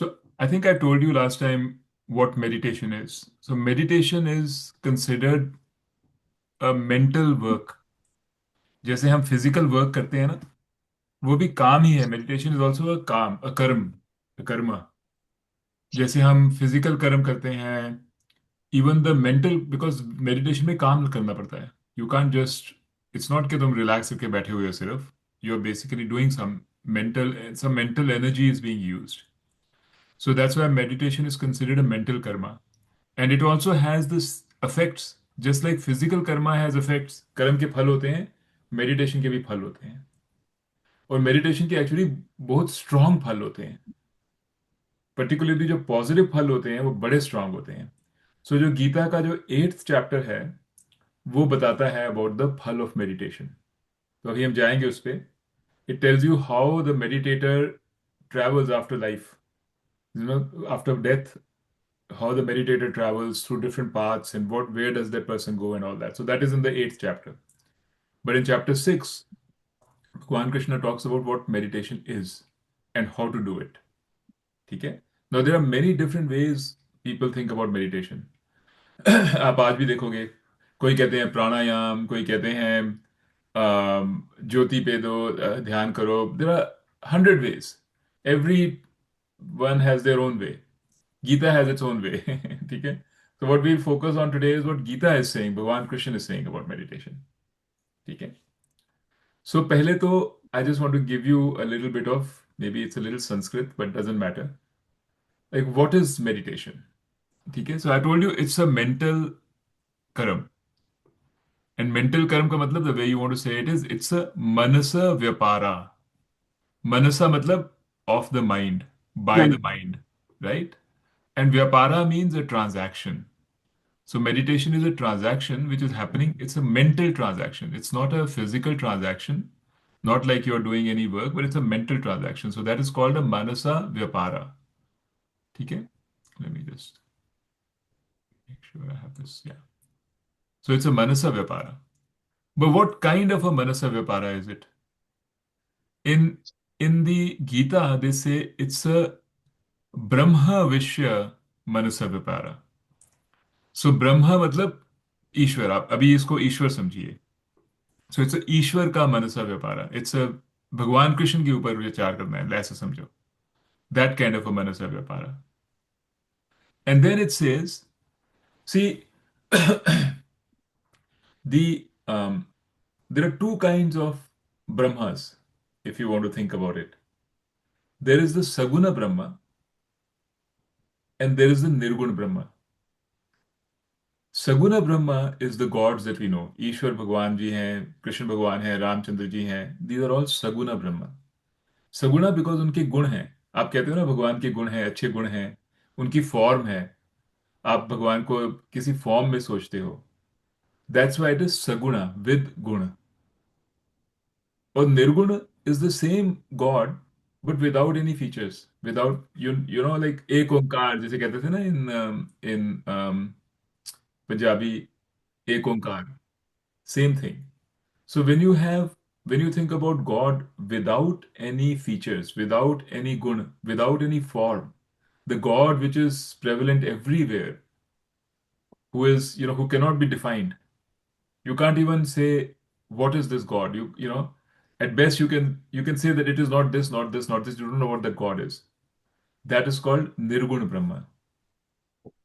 So I think I told you last time what meditation is. So meditation is considered a mental work. जैसे हम physical work करते हैं ना, वो भी काम ही है. मेडिटेशन इज ऑल्सो अ काम, अ कर्म, अ कर्म. जैसे हम फिजिकल कर्म करते हैं, even the mental, because meditation में काम करना पड़ता है. You can't just, it's not कि तुम रिलैक्स करके बैठे हुए हो सिर्फ. You are basically doing some mental energy is being used. So that's why meditation is considered a mental karma. And it also has this effects. Just like physical karma has effects, कर्म के फल होते हैं, meditation के भी फल होते हैं. और मेडिटेशन के एक्चुअली बहुत स्ट्रांग फल होते हैं. पर्टिकुलरली जो पॉजिटिव फल होते हैं वो बड़े स्ट्रांग होते हैं. सो जो गीता का जो 8th चैप्टर है, वो बताता है अबाउट द फल ऑफ मेडिटेशन. तो अभी हम जाएंगे उस पे. It tells you how the meditator travels after life, after death, how the meditator travels through different paths and what where does that person go and all that. So that is in the 8th chapter. But in chapter 6, Bhagwan Krishna talks about what meditation is and how to do it. Okay? Now there are many different ways people think about meditation. आप आज भी देखोगे, कोई कहते हैं प्राणायाम, कोई कहते हैं ज्योति पे दो, ध्यान करो. There are 100 ways. Every one has their own way. Gita has its own way. ठीक है. So what we'll focus on today is what Gita is saying, Bhagwan Krishna is saying about meditation. ठीक है. So पहले तो I just want to give you a little bit of, maybe it's a little Sanskrit but doesn't matter. Like what is meditation? ठीक है. So I told you it's a mental कर्म. And mental कर्म का मतलब, the way you want to say it is, it's a manasa vyapara. Manasa मतलब of the mind, by the मन mind, right? And vyapara means a transaction. So meditation is a transaction which is happening. It's a mental transaction. It's not a physical transaction, not like you're doing any work, but it's a mental transaction. So that is called a manasa vyapara. Okay? Let me just make sure I have this. Yeah. So it's a manasa vyapara. But what kind of a manasa vyapara is it? In in the Gita, they say it's a Brahma Vishya manasa vyapara. So Brahma मतलब ईश्वर. आप अभी इसको ईश्वर समझिए. So it's ईश्वर का मनसा व्यापारा. It's a भगवान कृष्ण के ऊपर विचार करना है, ऐसा समझो. दैट काइंड ऑफ अ मनसा व्यापारा. And then it says, see, the there are two kinds of brahmas, if you want to think about it. There is the saguna brahma and there is the nirguna brahma. Saguna Brahma is the gods that we know. ईश्वर भगवान जी हैं, कृष्ण भगवान हैं, रामचंद्र जी हैं. These are all Saguna Brahma. Saguna because उनके गुण हैं. आप कहते हो ना भगवान के गुण हैं, अच्छे गुण हैं, उनकी फॉर्म है. आप भगवान को किसी फॉर्म में सोचते हो. That's why it is saguna, with guna. और nirguna is the same God but without any features, without you know like Ek Onkar जैसे कहते थे ना in Punjabi, Ek Onkar. Same thing. So when you think about God without any features, without any gun, without any form, the God which is prevalent everywhere, who is, who cannot be defined. You can't even say what is this God. At best you can say that it is not this, not this, not this. You don't know what that God is. That is called Nirguna Brahma.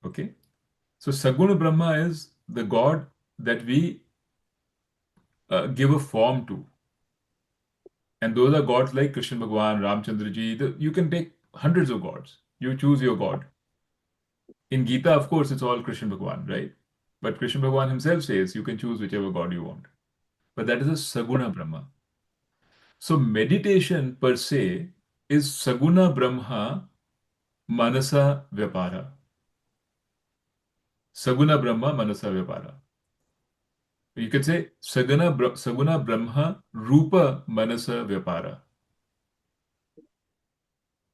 Okay? So Saguna Brahma is the God that we give a form to. And those are gods like Krishna Bhagwan, Ramchandra ji. You can take hundreds of gods. You choose your god. In Gita, of course, it's all Krishna Bhagwan, right? But Krishna Bhagwan himself says you can choose whichever god you want. But that is a Saguna Brahma. So meditation per se is Saguna Brahma Manasa Vyapara. Saguna Brahma Manasa Vyapara. You could say Saguna Brahma Rupa Manasa Vyapara,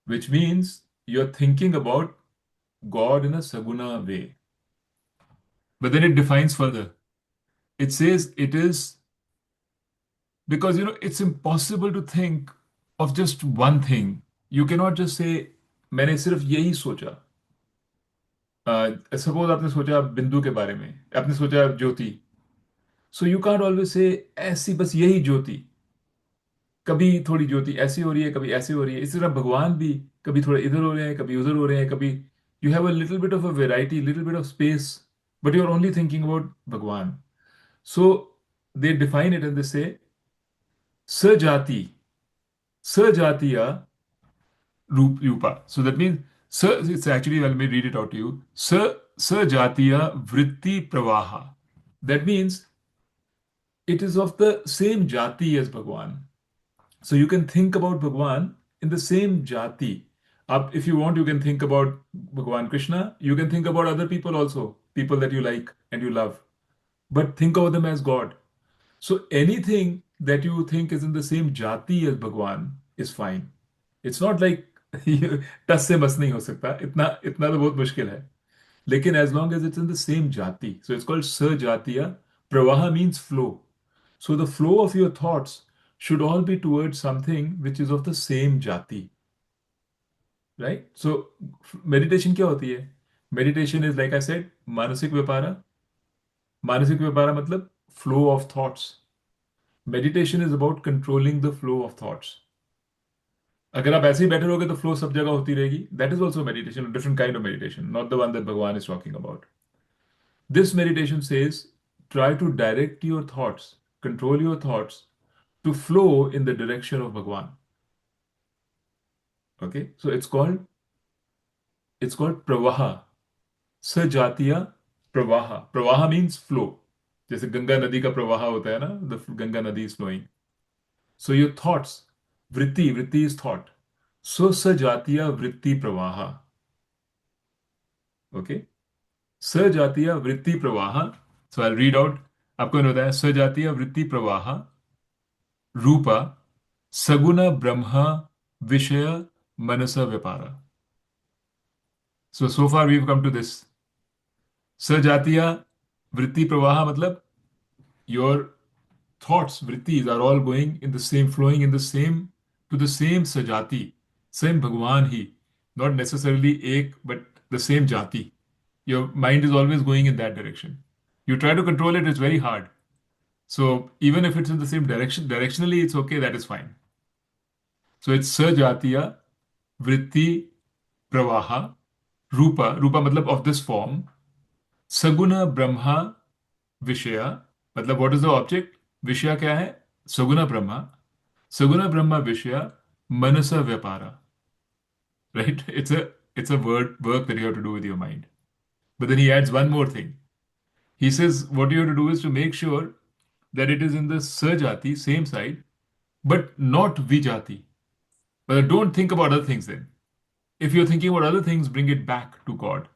which means you're thinking about God in a Saguna way. But then it defines further. It says it is because it's impossible to think of just one thing. You cannot just say मैंने सिर्फ यही सोचा। Suppose आपने सोचा बिंदु के बारे में, आपने सोचा Jyoti. So you can't always say ऐसी बस यही ज्योति। कभी थोड़ी ज्योति ऐसी हो रही है, कभी ऐसी हो रही है। इसी तरह भगवान भी कभी थोड़ा इधर हो रहे हैं, कभी उधर हो रहे हैं, कभी you have a little bit of a variety, little bit of space, but you are only thinking about Bhagwan. So they define it and they say sajati, sajatiya rupa rupa. So that means स, it's actually well may read it out to you. स sajatiya vritti pravaha, that means it is of the same jati as Bhagwan. So you can think about Bhagwan in the same jati. Up, if you want, you can think about Bhagwan Krishna. You can think about other people also, people that you like and you love. But think of them as God. So anything that you think is in the same jati as Bhagwan is fine. It's not like टस से मस नहीं हो सकता, इतना इतना तो बहुत मुश्किल है। लेकिन as long as it's in the same jati, so it's called sajatiya. Pravaha means flow. So the flow of your thoughts should all be towards something which is of the same jati, right? So meditation क्या होती है? Meditation is like I said, मानसिक व्यापारा। मानसिक व्यापारा मतलब flow of thoughts. Meditation is about controlling the flow of thoughts. अगर आप ऐसे ही बैठे रहोगे तो फ्लो सब जगह होती रहेगी। That is also meditation, different kind of meditation, not the one that Bhagwan is talking about. This meditation says try to direct your thoughts, control your thoughts to flow in the direction of Bhagwan. Okay, so it's called pravaha, sajatiya pravaha. Pravaha means flow. जैसे गंगा नदी का प्रवाह होता है ना, the Ganga nadi is flowing. So your thoughts, vritti, vritti is thought, सो सजातीय वृत्ति प्रवाह। Okay, सजातीय वृत्ति प्रवाह। सो आई रीड आउट, आपको मैंने बताया सजातीय वृत्ति प्रवाह रूपा सगुण ब्रह्म विषय मनस व्यापार। So far we've come to this. सजातीय वृत्ति प्रवाह मतलब your thoughts, vrittis are all going in the same, flowing in the same, to the same sajati, same Bhagwan he, not necessarily एक, but the same jati. Your mind is always going in that direction. You try to control it, it's very hard. So even if it's in the same direction, directionally it's okay, that is fine. So it's sajatiya vritti pravaha रूपा, रूपा मतलब of this form, सगुण ब्रह्मा विषय, मतलब what is the object, विषय क्या है, सगुण ब्रह्मा, सगुण ब्रह्मा विषय मनस व्यापारा। Right, it's a word work that you have to do with your mind. But then he adds one more thing. He says what you have to do is to make sure that it is in the sajati, same side, but not vijati. But don't think about other things then. If you're thinking about other things, bring it back to God.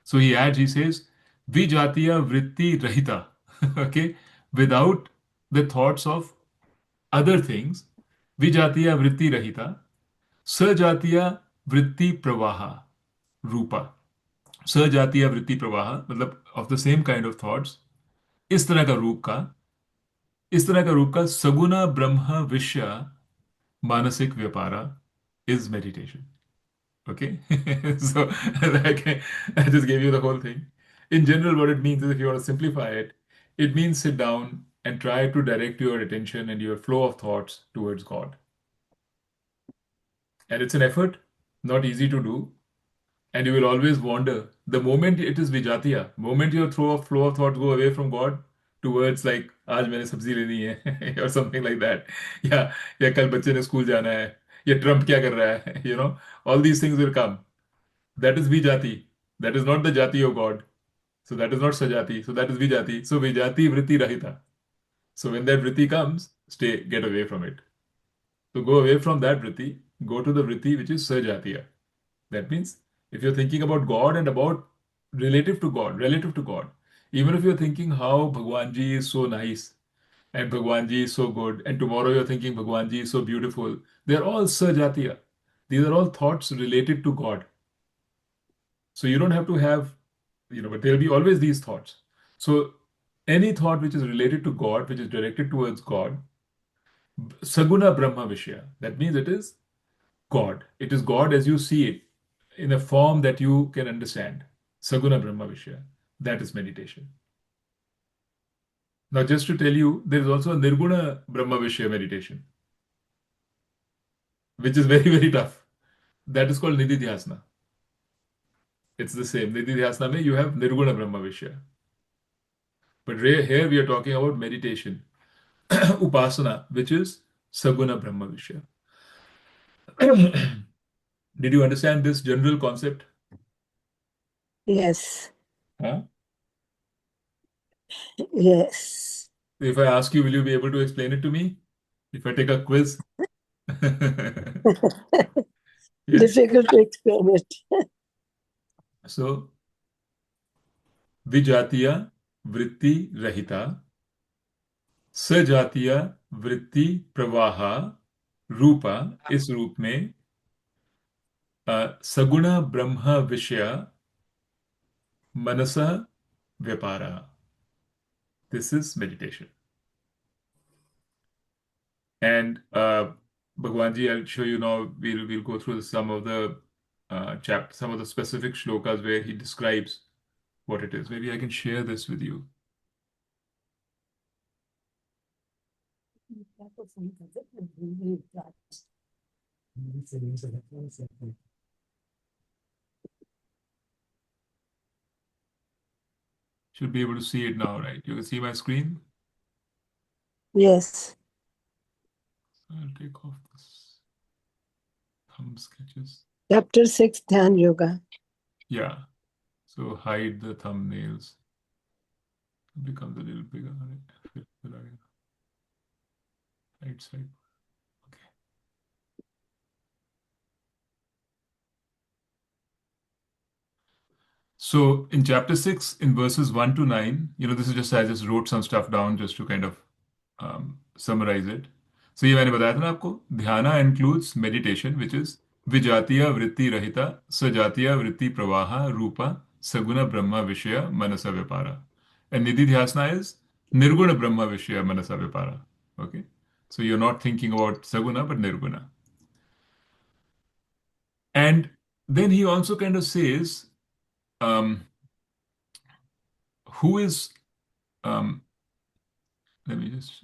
So he adds, he says, vijatiya vritti rahita. Okay, without the thoughts of other things, vijatiya vritti rahita, sajatiya vritti pravaha रूपा। सजातीय वृत्ति प्रवाह मतलब of the same kind of thoughts, इस तरह का रूप का, इस तरह का रूप का सगुण brahma vishaya manasika vyapara is meditation. Okay, so I just gave you the whole thing. In general, what it means is, if you want to simplify it, it means sit down and try to direct your attention and your flow of thoughts towards God. And it's an effort, not easy to do, and you will always wander. The moment it is vijatiya, moment your flow of thoughts go away from God towards like आज मैंने सब्जी लेनी है or something like that, या कल बच्चे ने school जाना है, या ट्रम्प क्या कर रहा है, all these things will come. That is vijati. That is not the jati of God. So that is not sajati. So that is vijati. So vijati vritti rahita. So when that vritti comes, get away from it. So go away from that vritti, go to the vritti which is sajatiya. That means if you're thinking about God and about relative to God, even if you're thinking how Bhagwan Ji is so nice and Bhagwan Ji is so good, and tomorrow you're thinking Bhagwan Ji is so beautiful, they're all sajatiya. These are all thoughts related to God. So you don't have to have, but there'll be always these thoughts. So any thought which is related to God, which is directed towards God, Saguna Brahma Vishya, that means it is God. It is God as you see it. in a form that you can understand. Saguna Brahma Vishya. That is meditation. Now, just to tell you, there is also a Nirguna Brahma Vishya meditation, which is very, very tough. That is called Nididhyasana. It's the same. Nididhyasana mein you have Nirguna Brahma Vishya. But here we are talking about meditation, Upasana, which is Saguna Brahma Vishya. Did you understand this general concept? Yes. Huh? Yes. If I ask you, will you be able to explain it to me? If I take a quiz? Yes. Difficult to explain it. So, विजातीय वृत्ति रहिता सजातीय वृत्ति प्रवाह रूपा इस रूप में सगुण ब्रह्म विषय मनस व्यापार. This is meditation. And Bhagwanji, I'll show you now. We'll go through some of the some of the specific shlokas where he describes what it is. Maybe I can share this with you. Should be able to see it now, right? You can see my screen. Yes. I'll take off this thumb sketches. Chapter 6, Dhyan Yoga. Yeah. So hide the thumbnails. It becomes a little bigger. Right side. Okay. So in chapter 6, in verses 1 to 9, this is just, I just wrote some stuff down just to kind of summarize it. So ये मैंने बताया था ना आपको, ध्याना includes meditation, which is विजातीय वृत्ति रहिता सजातीय वृत्ति प्रवाह रूपा सगुण ब्रह्म विषय मनसा व्यापारा. And nididhyasana is nirguna brahma vishya manasa vyapara. Okay. So you're not thinking about saguna, but nirguna. And then he also kind of says, who is, let me just,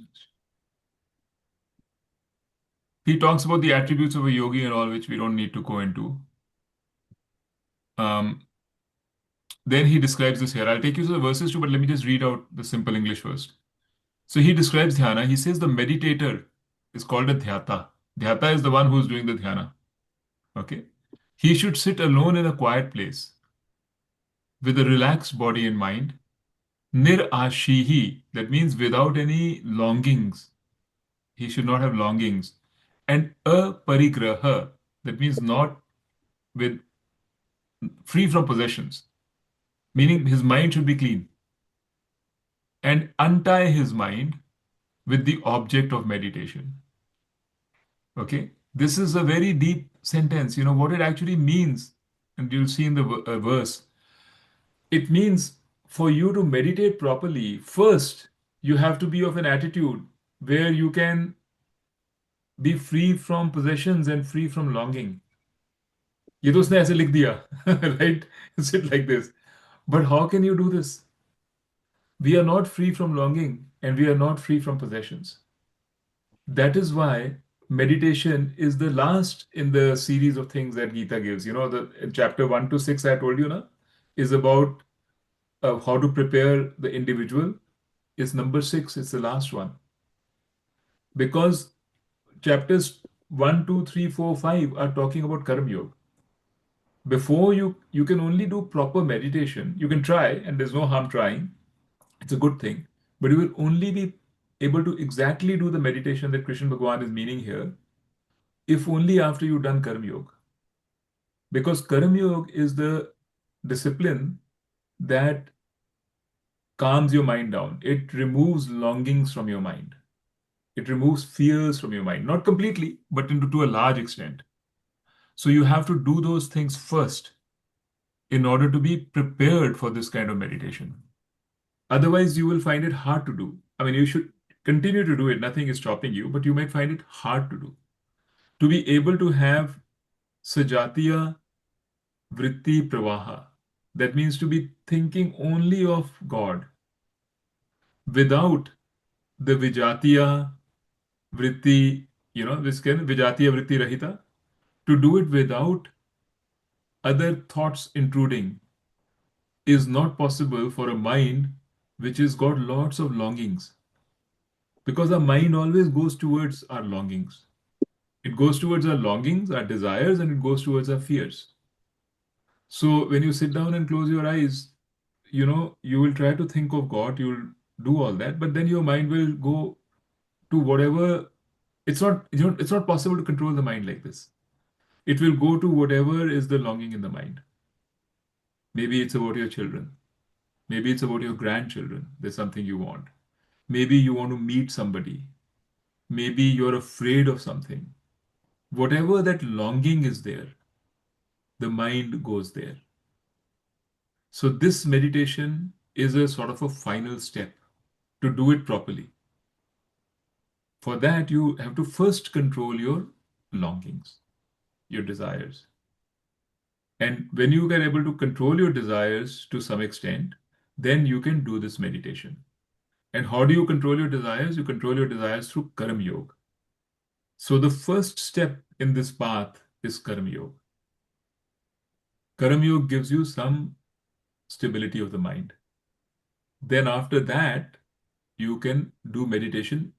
he talks about the attributes of a yogi and all, which we don't need to go into. Then he describes this here. I'll take you to the verses too, but let me just read out the simple English first. So he describes dhyana. He says the meditator is called a dhyata. Dhyata is the one who's doing the dhyana. Okay. He should sit alone in a quiet place with a relaxed body and mind. Nirashihi, that means without any longings. He should not have longings. And aparigraha, that means not with free from possessions, meaning his mind should be clean. And untie his mind with the object of meditation. Okay, this is a very deep sentence. What it actually means, and you'll see in the verse, it means for you to meditate properly, first you have to be of an attitude where you can be free from possessions and free from longing. ये तो उसने ऐसे लिख दिया, right? Sit like this. But how can you do this? We are not free from longing and we are not free from possessions. That is why meditation is the last in the series of things that Gita gives. The chapter 1 to 6 I told you, is about how to prepare the individual. Is number 6, it's the last one. Because chapters 1, 2, 3, 4, 5 are talking about Karma Yoga. Before you can only do proper meditation. You can try, and there's no harm trying. It's a good thing. But you will only be able to exactly do the meditation that Krishna Bhagwan is meaning here, if only after you've done Karma Yoga. Because Karma Yoga is the discipline that calms your mind down. It removes longings from your mind. It removes fears from your mind. Not completely, but to a large extent. So you have to do those things first in order to be prepared for this kind of meditation. Otherwise, you will find it hard to do. I mean, you should continue to do it. Nothing is stopping you, but you might find it hard to do. To be able to have sajatiya vritti pravaha. That means to be thinking only of God without the vijatiya vritti, this kind of vijatiya vritti rahita. To do it without other thoughts intruding is not possible for a mind which has got lots of longings. Because our mind always goes towards our longings. It goes towards our longings, our desires, and it goes towards our fears. So when you sit down and close your eyes, you will try to think of God, you will do all that, but then your mind will go to whatever. It's not possible to control the mind like this. It will go to whatever is the longing in the mind. Maybe it's about your children. Maybe it's about your grandchildren. There's something you want. Maybe you want to meet somebody. Maybe you're afraid of something. Whatever that longing is there, the mind goes there. So, this meditation is a sort of a final step to do it properly. For that, you have to first control your longings, your desires. And when you get able to control your desires to some extent, then you can do this meditation. And how do you control your desires? You control your desires through Karma Yoga. So, the first step in this path is Karma Yoga. Karma Yoga gives you some stability of the mind. Then, after that, you can do meditation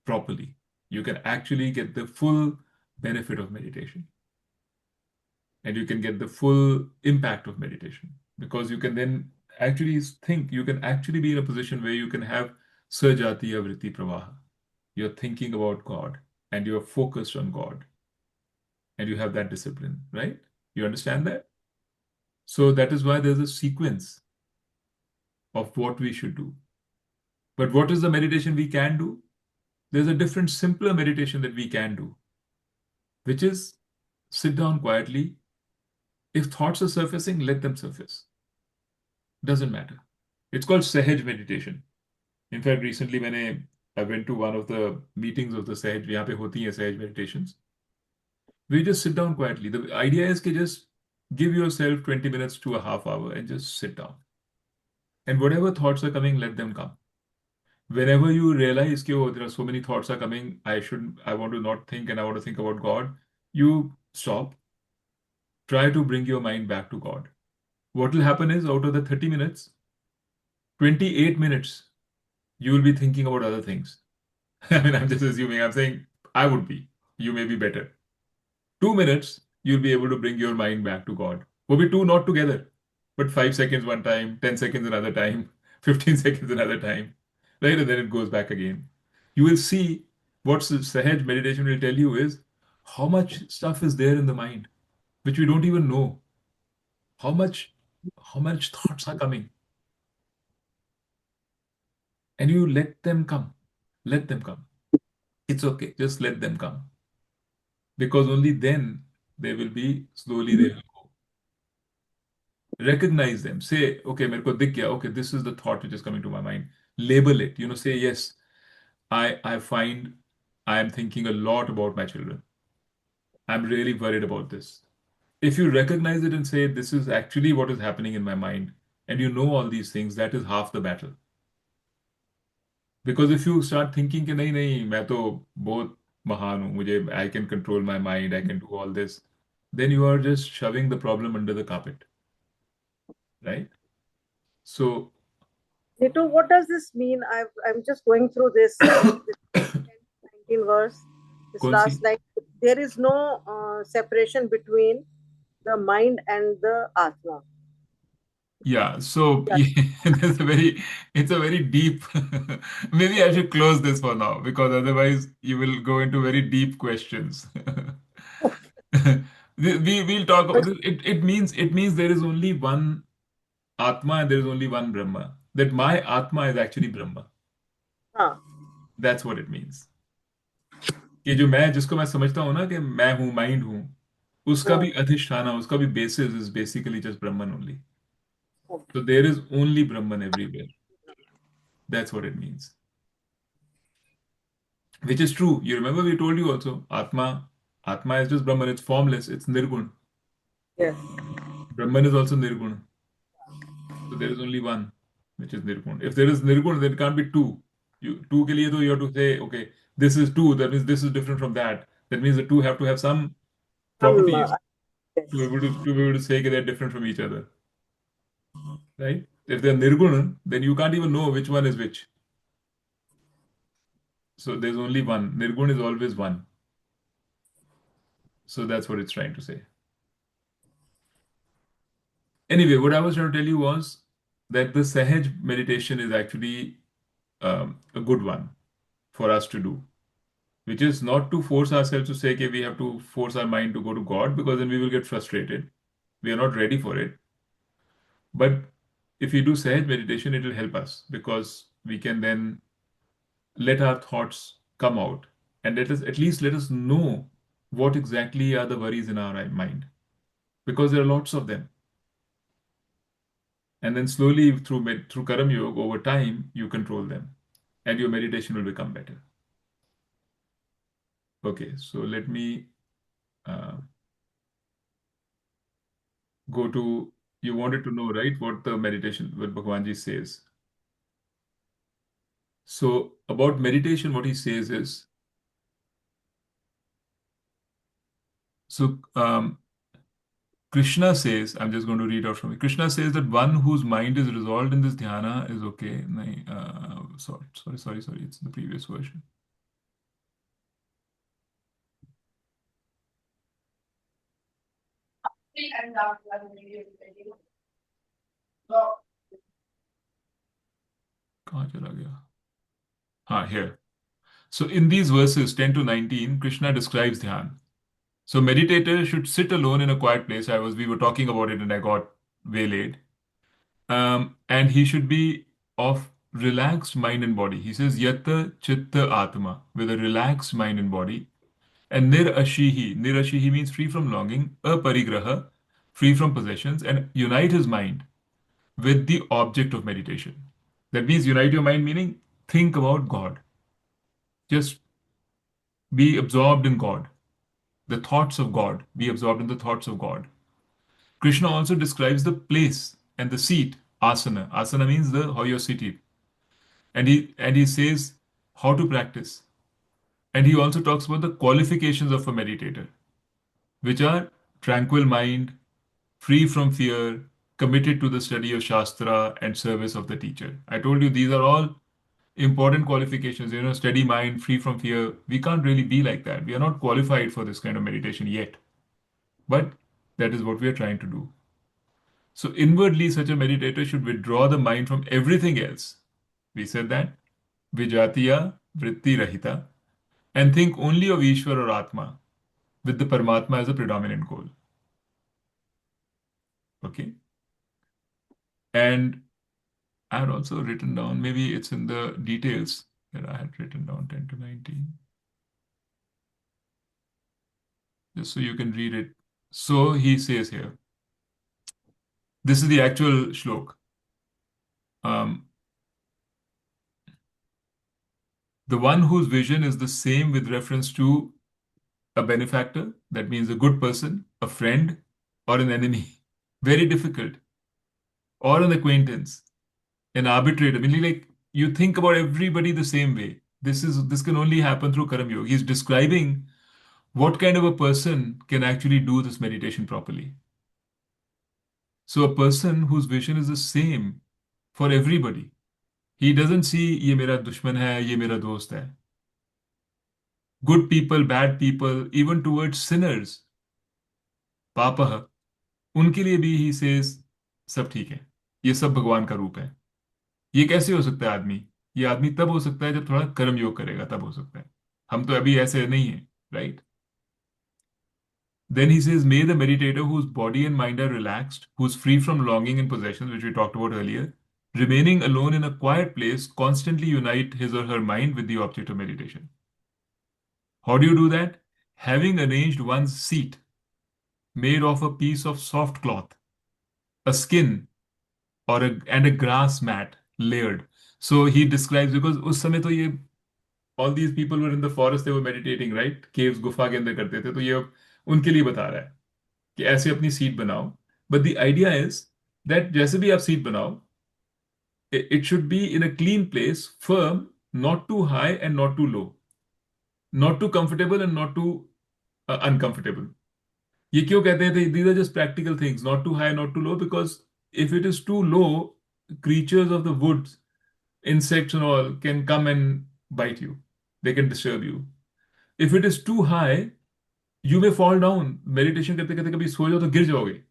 properly. You can actually get the full benefit of meditation and you can get the full impact of meditation because you can then actually think, you can actually be in a position where you can have Sajatiya Vritti Pravaha. You're thinking about God and you're focused on God and you have that discipline, right? You understand that? So that is why there's a sequence of what we should do. But what is the meditation we can do? There's a different, simpler meditation that we can do, which is sit down quietly. If thoughts are surfacing, let them surface. Doesn't matter. It's called Sahaj meditation. In fact, recently I went to one of the meetings of the Sahaj, यहाँ पे होती हैं Sahaj meditations. We just sit down quietly. The idea is to just give yourself 20 minutes to a half hour and just sit down. And whatever thoughts are coming, let them come. Whenever you realize that oh, there are so many thoughts are coming, I want to not think and I want to think about God, you stop. Try to bring your mind back to God. What will happen is out of the 30 minutes, 28 minutes, you will be thinking about other things. I mean, I'm just assuming, I'm saying I would be. You may be better. 2 minutes, you'll be able to bring your mind back to God. Will be two not together, but 5 seconds one time, 10 seconds another time, 15 seconds another time, right? And then it goes back again. You will see what Sahaj meditation will tell you is how much stuff is there in the mind, which we don't even know. How much, how much thoughts are coming. And you let them come. Let them come. It's okay. Just let them come. Because only then they will be slowly they will go. Recognize them. Say, okay, मेरे को दिख गया. Okay, this is the thought which is coming to my mind. Label it. Say yes. I find I am thinking a lot about my children. I'm really worried about this. If you recognize it and say this is actually what is happening in my mind, and you know all these things, that is half the battle. Because if you start thinking कि नहीं नहीं मैं तो बहुत महान हूँ मुझे I can control my mind I can do all this then you are just shoving the problem under the carpet right so Nitu, what does this mean? I'm just going through this 19 verse, this कौन सी last line. There is no separation between the mind and the Atma. yeah so Yeah. it's a very deep maybe I should close this for now because otherwise you will go into very deep questions we'll talk it means there is only one Atma and there is only one Brahma. That my Atma is actually Brahma. हाँ, That's what it means. कि जो मैं जिसको मैं समझता हूँ ना कि मैं हूँ माइंड हूँ उसका भी हाँ, अधिष्ठाना उसका भी basis is basically just Brahman only. हाँ. So there is only Brahman everywhere. That's what it means. Which is true. You remember we told you also Atma is just Brahman. It's formless. It's Nirgun. Yes. Brahman is also Nirguna. So there is only one, which is Nirguna. If there is Nirguna, then it can't be two. Two के लिए तो you have to say, okay, this is two. That means this is different from that. That means the two have to have some properties to be Yes. able to say that they're different from each other, right? If they're Nirguna, then you can't even know which one is which. So there's only one. Nirguna is always one. So that's what it's trying to say. Anyway, what I was trying to tell you was that the Sahaj meditation is actually a good one for us to do, which is not to force ourselves to say, okay, we have to force our mind to go to God because then we will get frustrated. We are not ready for it. But if we do Sahaj meditation, it will help us because we can then let our thoughts come out and let us at least let us know what exactly are the worries in our mind because there are lots of them. And then slowly through Karam Yoga, over time, you control them and your meditation will become better. Okay, so let me uh, go to, you wanted to know, right, what the meditation, what Bhagwanji says. So about meditation, what he says is, so Krishna says, I'm just going to read out from it. Krishna says that one whose mind is resolved in this dhyana is okay. Nahi, sorry, it's the previous version. कहाँ चला गया? Here. So in these verses 10 to 19, Krishna describes dhyan. So meditators should sit alone in a quiet place. We were talking about it and I got waylaid. And he should be of relaxed mind and body. He says yatta chitta atma, with a relaxed mind and body. And nirashihi means free from longing, aparigraha, free from possessions, and unite his mind with the object of meditation. That means unite your mind, meaning think about God. Just be absorbed in God. The thoughts of God. Be absorbed in the thoughts of God. Krishna also describes the place and the seat, asana. Asana means the how you're seated. And he says how to practice. And he also talks about the qualifications of a meditator, which are tranquil mind, free from fear, committed to the study of Shastra and service of the teacher. I told you these are all important qualifications, steady mind, free from fear. We can't really be like that. We are not qualified for this kind of meditation yet. But that is what we are trying to do. So, inwardly, such a meditator should withdraw the mind from everything else. We said that. Vijatiya Vritti Rahita. And think only of Ishwar or Atma, with the Paramatma as a predominant goal. Okay? And I had also written down, maybe it's in the details that I had written down 10 to 19, just so you can read it. So he says here, this is the actual shlok. Um, the one whose vision is the same with reference to a benefactor, that means a good person, a friend, or an enemy. Very difficult. Or an acquaintance, an arbitrator. Meaning like you think about everybody the same way. This can only happen through Karam Yoga. He's describing what kind of a person can actually do this meditation properly. So a person whose vision is the same for everybody. He doesn't see ये मेरा दुश्मन है, ये मेरा दोस्त है. Good people, bad people, even towards sinners, पापः, उनके लिए भी he says सब ठीक है. ये सब भगवान का रूप है. ये कैसे हो सकता है आदमी? ये आदमी तब हो सकता है जब थोड़ा कर्म योग करेगा, तब हो सकता है. हम तो अभी ऐसे नहीं है, right? Then he says, may the meditator whose body and mind are relaxed, who's free from longing and possessions, which we talked about earlier, remaining alone in a quiet place, constantly unite his or her mind with the object of meditation. How do you do that? Having arranged one's seat made of a piece of soft cloth, a skin, and a grass mat layered. So he describes because उस समय तो ये all these people were in the forest, they were meditating, right? Caves, गुफा के अंदर करते थे, तो ये अब उनके लिए बता रहा है कि ऐसे अपनी सीट बनाओ But the idea is that जैसे भी आप सीट बनाओ, it should be in a clean place, firm, not too high and not too low, not too comfortable and not too uncomfortable. ये क्यों कहते हैं? These are just practical things, not too high, not too low, because if it is too low, creatures of the woods, insects and all, can come and bite you. They can disturb you. If it is too high, you may fall down. Meditation करते करते कभी सो जाओ तो गिर जाओगे.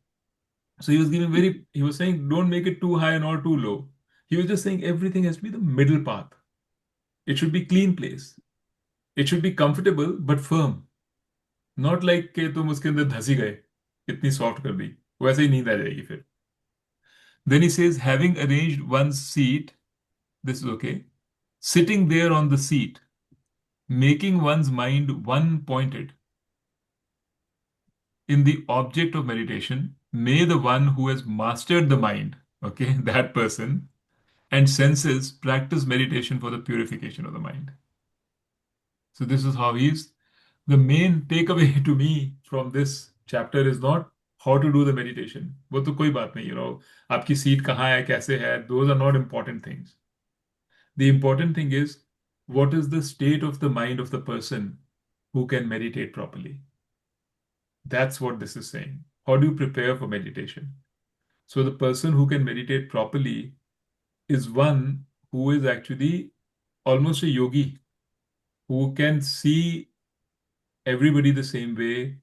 So he was saying, don't make it too high nor too low. He was just saying everything has to be the middle path. It should be clean place. It should be comfortable but firm. Not like कि तुम उसके अंदर धसी गए, इतनी soft कर दी, वैसे ही नींद आ जाएगी फिर. Then he says, having arranged one's seat, this is okay, sitting there on the seat, making one's mind one pointed in the object of meditation, may the one who has mastered the mind, okay, that person, and senses practice meditation for the purification of the mind. So this is how he's the main takeaway to me from this chapter is not how to do the meditation. वो तो कोई बात नहीं, आपकी seat कहाँ है, कैसे है, those are not important things. The important thing is what is the state of the mind of the person who can meditate properly. That's what this is saying. How do you prepare for meditation? So the person who can meditate properly is one who is actually almost a yogi, who can see everybody the same way,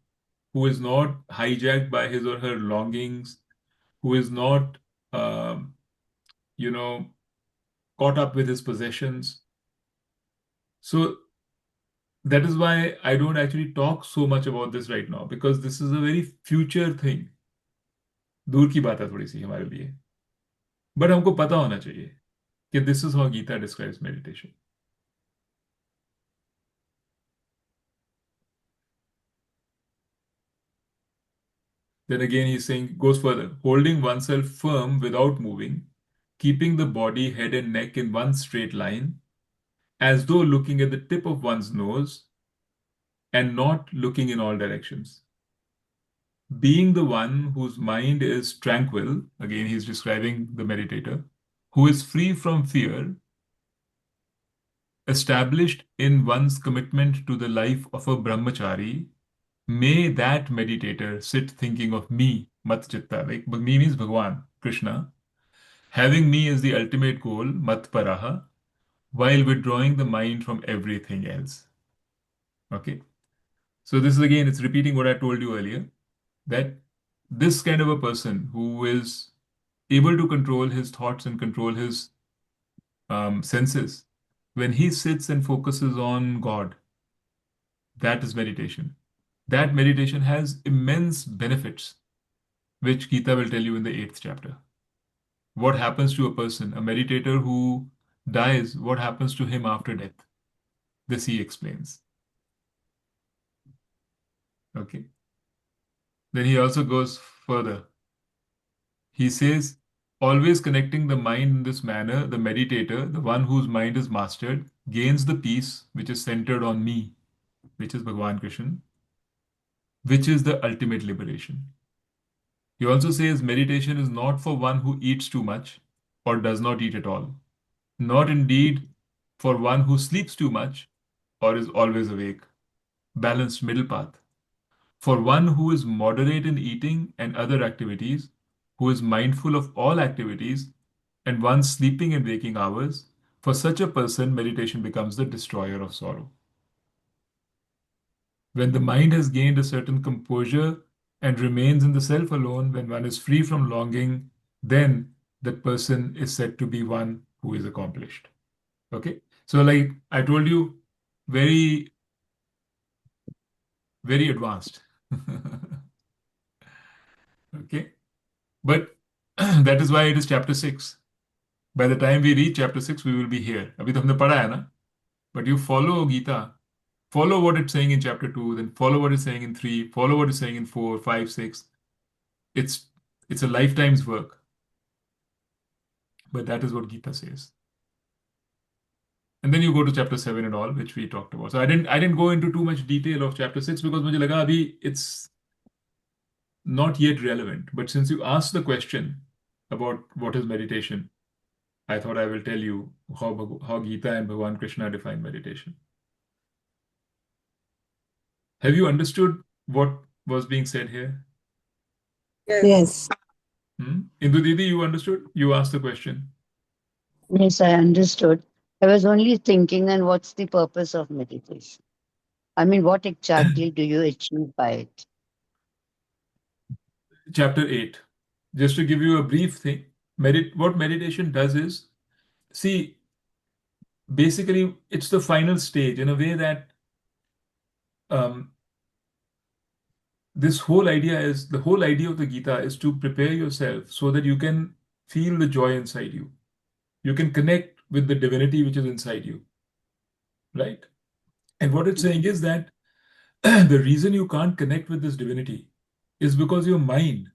who is not hijacked by his or her longings, who is not, um, you know, caught up with his possessions. So that is why I don't actually talk so much about this right now, because this is a very future thing. दूर की बात है थोड़ी सी हमारे लिए. But हमको पता होना चाहिए कि this is how Gita describes meditation. Then again, he's saying, goes further, holding oneself firm without moving, keeping the body, head, and neck in one straight line, as though looking at the tip of one's nose and not looking in all directions. Being the one whose mind is tranquil, again, he's describing the meditator, who is free from fear, established in one's commitment to the life of a brahmachari, may that meditator sit thinking of me, mat chitta, like me means Bhagwan, Krishna, having me as the ultimate goal, mat paraha, while withdrawing the mind from everything else. Okay. So this is again, it's repeating what I told you earlier, that this kind of a person who is able to control his thoughts and control his senses, when he sits and focuses on God, that is meditation. That meditation has immense benefits, which Gita will tell you in the eighth chapter. What happens to a person, a meditator who dies, what happens to him after death? This he explains. Okay. Then he also goes further. He says, always connecting the mind in this manner, the meditator, the one whose mind is mastered, gains the peace which is centered on me, which is Bhagavan Krishna, which is the ultimate liberation. He also says meditation is not for one who eats too much or does not eat at all, not indeed for one who sleeps too much or is always awake. Balanced middle path. For one who is moderate in eating and other activities, who is mindful of all activities, and one's sleeping and waking hours, for such a person, meditation becomes the destroyer of sorrow. When the mind has gained a certain composure and remains in the self alone, when one is free from longing, then that person is said to be one who is accomplished. Okay? So, like I told you, very, very advanced. Okay? But that is why it is chapter 6. By the time we reach chapter 6, we will be here. अभी तो हमने पढ़ा है ना? But you follow Gita, follow what it's saying in chapter 2, then follow what it's saying in 3, follow what it's saying in 4, 5, 6. It's it's a lifetime's work. But that is what Gita says. And then you go to chapter 7 and all, which we talked about. So I didn't go into too much detail of chapter 6 because मुझे लगा अभी it's not yet relevant. But since you asked the question about what is meditation, I thought I will tell you how Gita and Bhagavan Krishna define meditation. Have you understood what was being said here? Yes. Yes. Indu Didi, you understood? You asked the question. Yes, I understood. I was only thinking, and what's the purpose of meditation? I mean, what exactly do you achieve by it? Chapter 8. Just to give you a brief thing, what meditation does is, see, basically, it's the final stage in a way that um, the whole idea of the Gita is to prepare yourself so that you can feel the joy inside you. You can connect with the divinity which is inside you, right? And what it's saying is that the reason you can't connect with this divinity is because your mind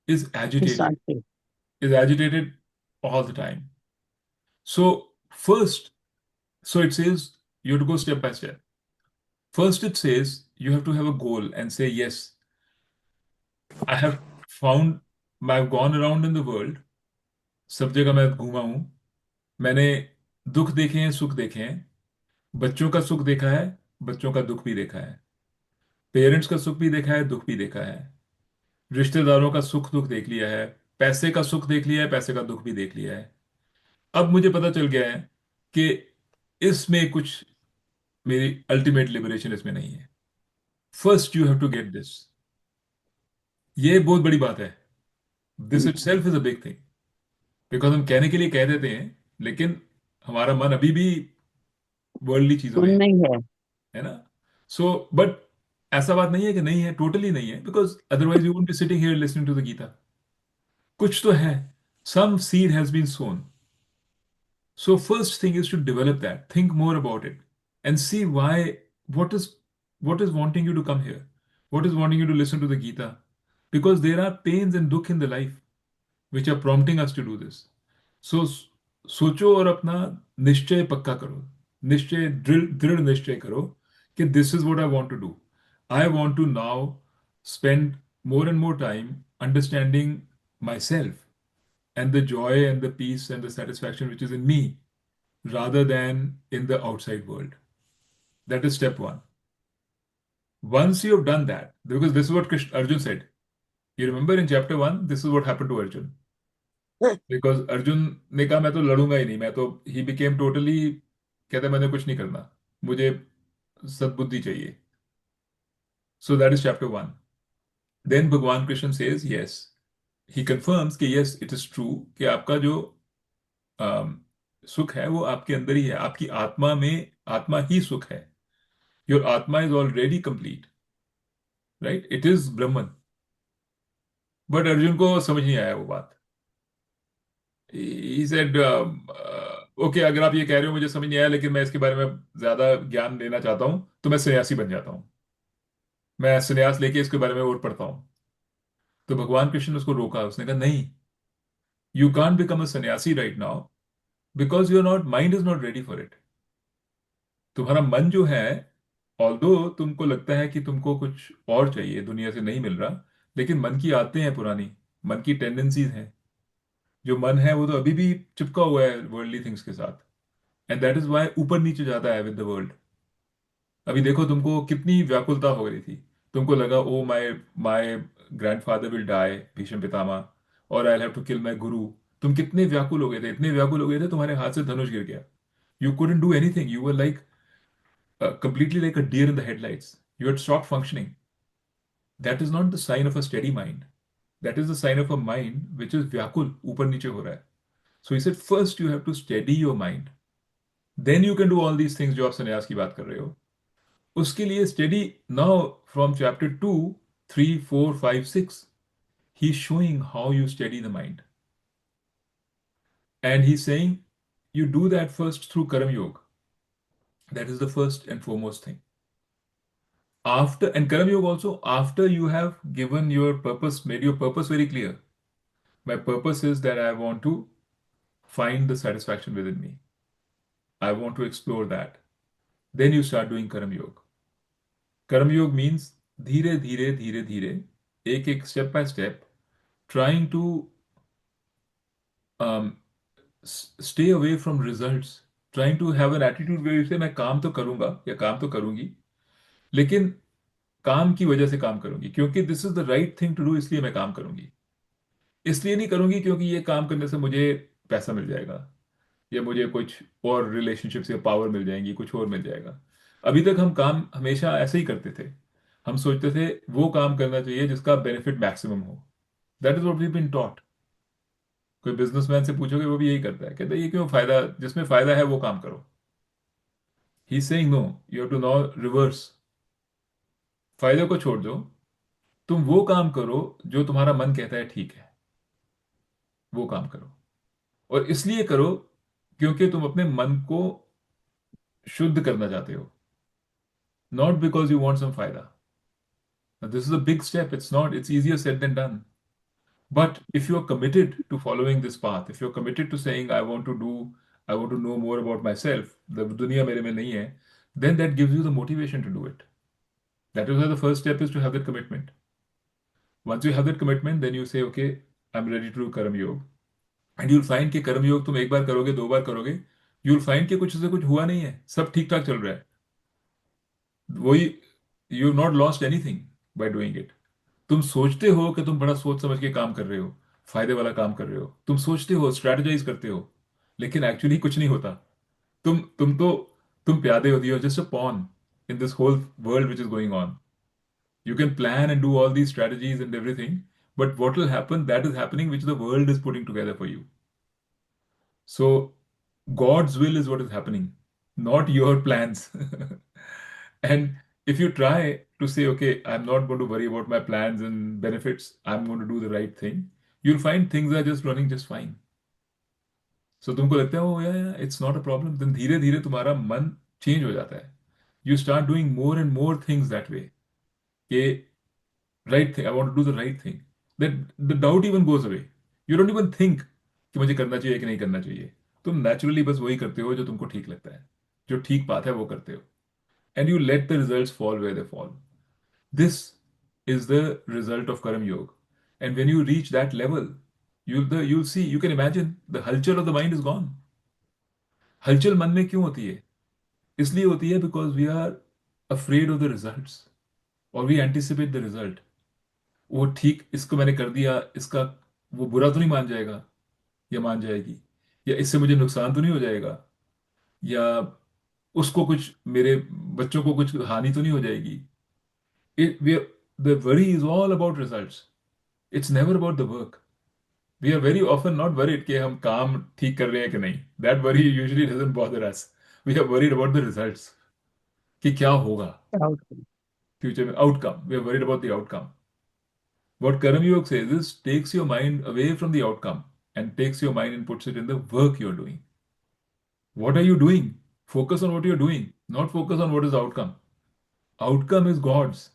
is agitated, Exactly. is agitated all the time. So, first, so it says you have to go step by step. First, it says you have to have a goal and say, yes, I have found, I've gone around in the world, सब जगह मैं घूमा हूं, मैंने दुख देखे हैं, सुख देखे हैं, बच्चों का सुख देखा है, बच्चों का दुख भी देखा है, पेरेंट्स का सुख भी देखा है, दुख भी देखा है, रिश्तेदारों का सुख दुख देख लिया है, पैसे का सुख देख लिया है, पैसे का दुख भी देख लिया है। अब मुझे पता चल गया है कि इसमें कुछ मेरी अल्टीमेट लिबरेशन इसमें नहीं है। First you have to get this. ये बहुत बड़ी बात है। This itself is a big thing. Because हम कहने के लिए कह देते हैं, लेकिन हमारा मन अभी भी वर्ल्डली चीजों में उनमें ही है। है ना। सो बट ऐसा बात नहीं है कि नहीं है, टोटली नहीं है, because otherwise you wouldn't be sitting here listening to the Gita. कुछ तो है, some seed has been sown. So first thing is to develop that. Think more about it and see why, what is what is wanting you to come here? What is wanting you to listen to the Gita? Because there are pains and dukh in the life which are prompting us to do this. So सोचो और अपना निश्चय पक्का करो, निश्चय दृढ़ दृढ़ निश्चय करो कि this is what I want to do. I want to now spend more and more time understanding myself and the joy and the peace and the satisfaction which is in me rather than in the outside world. That is step one. Once you have done that, because this is what Arjun said. You remember in chapter 1, this is what happened to Arjun. Because Arjun ने कहा मैं तो लड़ूंगा ही नहीं, मैं तो he became totally कहता मैंने कुछ नहीं करना, मुझे सद्बुद्धि चाहिए. So that is chapter 1. Then Bhagwan Krishna says yes. He confirms कि yes, it is true कि आपका जो सुख है वो आपके अंदर ही है, आपकी आत्मा में, आत्मा ही सुख है. Your Atma is already complete, right? It is Brahman. But Arjun को समझ नहीं आया वो बात. He said, okay, अगर आप ये कह रहे हो मुझे समझ नहीं आया, लेकिन मैं इसके बारे में ज्यादा ज्ञान लेना चाहता हूँ, तो मैं सन्यासी बन जाता हूँ, मैं सन्यास लेके इसके बारे में और पढ़ता हूँ. तो भगवान कृष्ण ने उसको रोका, उसने कहा नहीं, यू कांट बिकम अ सन्यासी right now because your not mind is not ready for it. तुम्हारा मन जो है, ऑल्दो तुमको लगता है कि तुमको कुछ और चाहिए, दुनिया से नहीं मिल रहा, लेकिन मन की आदतें हैं पुरानी, मन की टेंडेंसीज हैं. जो मन है वो तो अभी भी चिपका हुआ है वर्ल्डली थिंग्स के साथ. एंड दैट इज वाई ऊपर नीचे जाता है विद द वर्ल्ड. अभी देखो तुमको कितनी व्याकुलता हो रही थी, तुमको लगा oh my my grandfather will die, Bhishma Pitamah, और I have to kill my guru. तुम कितने व्याकुल हो गए थे, इतने व्याकुल हो गए थे, तुम्हारे हाथ से धनुष गिर गया. You couldn't do anything, you were like completely like a deer in the headlights. You had stopped functioning. That is not the sign of a steady mind. That is the sign of a mind which is vyakul, ऊपर नीचे हो रहा है. So he said, first you have to steady your mind. Then you can do all these things जो आप संन्यास की बात कर रहे हो. उसके लिए steady now from chapter 2, 3, 4, 5, 6. He's showing how you steady the mind. And he's saying you do that first through Karam Yoga. That is the first and foremost thing. After, and Karam Yoga also, after you have given your purpose, made your purpose very clear. My purpose is that I want to find the satisfaction within me. I want to explore that. Then you start doing Karam Yoga. Karam Yoga means धीरे धीरे धीरे धीरे एक एक step by step trying to stay away from results, trying to have an attitude वे से मैं काम तो करूंगा या काम तो करूंगी, लेकिन काम की वजह से काम करूंगी, क्योंकि this is the right thing to do, इसलिए मैं काम करूंगी। इसलिए नहीं करूंगी क्योंकि ये काम करने से मुझे पैसा मिल जाएगा या मुझे कुछ और रिलेशनशिप से पावर मिल जाएंगी, कुछ और मिल जाएगा। अभी तक हम काम हमेशा ऐसे ही करते थे। हम सोचते थे वो काम करना चाहिए जिसका बेनिफिट मैक्सिमम हो। That is what we been taught. कोई बिजनेसमैन से पूछोगे वो भी यही करता है, कहता है ये क्यों, फायदा जिसमें फायदा है वो काम करो। He saying no, you have to now reverse. फायदे को छोड़ दो, तुम वो काम करो जो तुम्हारा मन कहता है ठीक है, वो काम करो। और इसलिए करो क्योंकि तुम अपने मन को शुद्ध करना चाहते हो, not because you want some फायदा। This is a big step, it's not, it's easier said than done. But if you're committed to following this path, if you're committed to saying, I want to know more about myself, the दुनिया मेरे में नहीं है, then that gives you the motivation to do it. That is why the first step is to have that commitment. Once you have that commitment, then you say, okay, I'm ready to do कर्म योग. And you'll find कि कर्म योग तुम एक बार करोगे, दो बार करोगे, you'll find कि कुछ से कुछ हुआ नहीं है, सब ठीक ठाक चल रहा है। वही, you have not lost anything by doing it. तुम सोचते हो कि तुम बड़ा सोच समझ के काम कर रहे हो, फायदे वाला काम कर रहे हो, तुम सोचते हो, स्ट्रेटेजाइज करते हो, लेकिन एक्चुअली कुछ नहीं होता। तुम प्यादे होती हो, just a pawn in this whole world which is going on. You can plan and do all these strategies and everything, but what will happen, that is happening, which the world is putting together for you. So, God's will is what is happening, not your plans. And if you try to say, okay, I'm not going to worry about my plans and benefits, I'm going to do the right thing, you'll find things are just running just fine. So तुमको लगता है, oh yeah, it's not a problem, then धीरे धीरे तुम्हारा मन change हो जाता है। You start doing more and more things that way. कि right thing, I want to do the right thing. Then the doubt even goes away. You don't even think कि मुझे करना चाहिए कि नहीं करना चाहिए। तुम नेचुरली बस वही करते हो जो तुमको ठीक लगता है, जो ठीक बात है वो करते हो। And you let the results fall where they fall. This is the result of Karam Yoga. And when you reach that level, you'll see, you can imagine the हलचल of the mind is gone. हलचल मन में क्यों होती है? इसलिए होती है because we are afraid of the results, or we anticipate the result. वो ठीक, इसको मैंने कर दिया, इसका वो बुरा तो नहीं मान जाएगा या मान जाएगी, या इससे मुझे नुकसान तो नहीं हो जाएगा, या उसको कुछ, मेरे बच्चों को कुछ हानि तो नहीं हो जाएगी। The worry is all about results, it's never about the work. We are very often not worried कि हम काम ठीक कर रहे हैं कि नहीं, that worry usually doesn't bother us. We are worried about the results, कि क्या होगा outcome. फ्यूचर में, outcome, we are worried about the outcome. What Karam Yoga says is takes your mind away from the outcome and takes your mind and puts it in the work you're doing. What are you doing? Focus on what you're doing, not focus on what is the outcome. Outcome is God's.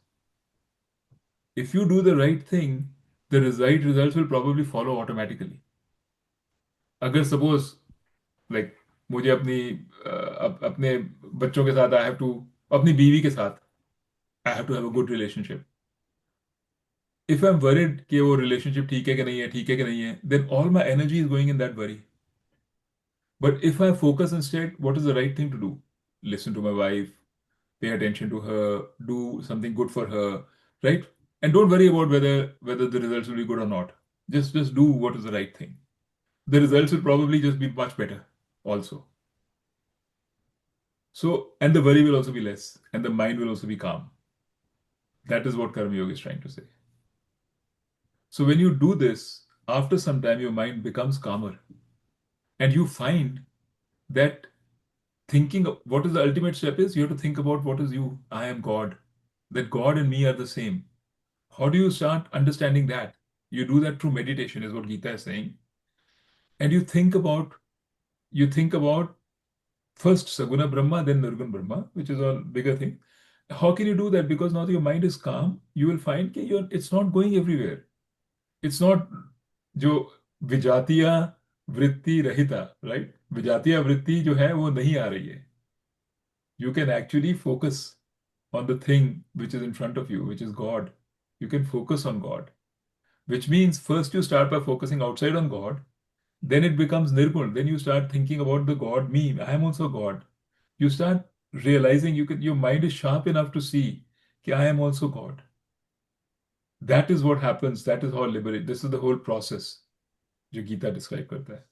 If you do the right thing, the right results will probably follow automatically. अगर suppose like मुझे अपने बच्चों के साथ I have to, अपनी बीवी के साथ I have to have a good relationship. If I am worried कि वो रिलेशनशिप ठीक है कि नहीं है, ठीक है कि नहीं है, then all my energy is going in that worry. But if I focus instead, what is the right thing to do? Listen to my wife, pay attention to her, do something good for her, right? And don't worry about whether the results will be good or not. Just do what is the right thing. The results will probably just be much better also. So, and the worry will also be less, and the mind will also be calm. That is what Karma Yoga is trying to say. So when you do this, after some time, your mind becomes calmer, and you find that thinking of what is the ultimate step is, you have to think about what is you. I am God. That God and me are the same. How do you start understanding that? You do that through meditation, is what Gita is saying. And you think about first Saguna Brahma, then Nirgun Brahma, which is a bigger thing. How can you do that? Because now that your mind is calm, you will find that it's not going everywhere. It's not जो विजातीय वृत्ति रहिता, right, विजातीय वृत्ति जो है वो नहीं आ रही है। You can actually focus on the thing which is in front of you, which is God. You can focus on God, which means first you start by focusing outside on God, then it becomes nirgun. Then you start thinking about the God, me, I am also God. You start realizing your mind is sharp enough to see that I am also God. That is what happens. That is how liberate. This is the whole process जो Gita describe करता है.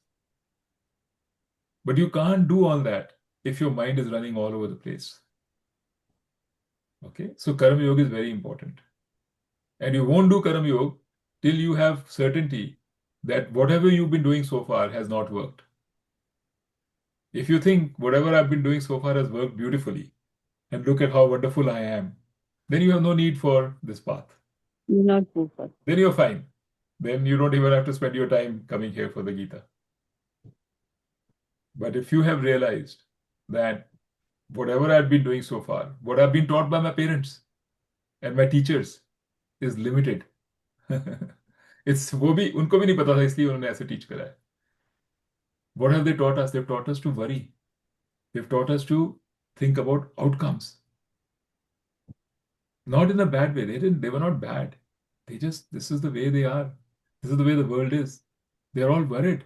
But you can't do all that if your mind is running all over the place. Okay, so karma yoga is very important, and you won't do karma yoga till you have certainty that whatever you've been doing so far has not worked. If you think whatever I've been doing so far has worked beautifully, and look at how wonderful I am, then you have no need for this path. Not perfect. Then you're fine. Then you don't even have to spend your time coming here for the Gita. But if you have realized that whatever I've been doing so far, what I've been taught by my parents and my teachers is limited. It's वो भी उनको भी नहीं पता था इसलिए उन्होंने ऐसे teach करा है. What have they taught us? They've taught us to worry. They've taught us to think about outcomes. Not in a bad way. They were not bad. This is the way they are. This is the way the world is. They're all worried.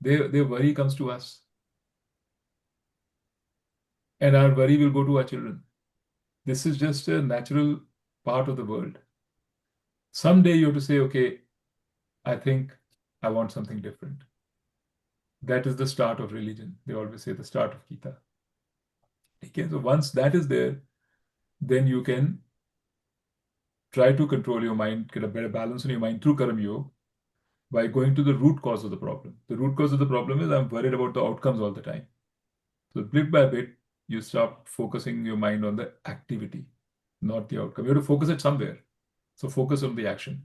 Their worry comes to us. And our worry will go to our children. This is just a natural part of the world. Someday you have to say, okay, I think I want something different. That is the start of religion. They always say the start of Gita. Okay, so once that is there, then you can try to control your mind, get a better balance in your mind through Karma Yoga by going to the root cause of the problem. The root cause of the problem is I'm worried about the outcomes all the time. So bit by bit, you start focusing your mind on the activity, not the outcome. You have to focus it somewhere. So focus on the action,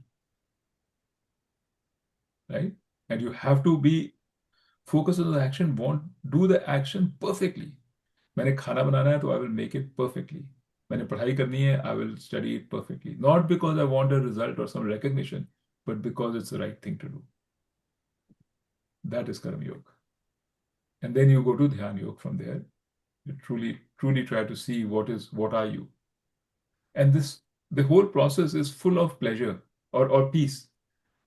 right? And you have to be focused on the action, do the action perfectly. मैंने खाना बनाना है तो I will make it perfectly. मैंने पढ़ाई करनी है, I will study it perfectly. Not because I want a result or some recognition, but because it's the right thing to do. That is Karma Yoga. And then you go to Dhyan Yoga from there. You truly try to see what are you. And the whole process is full of pleasure or peace.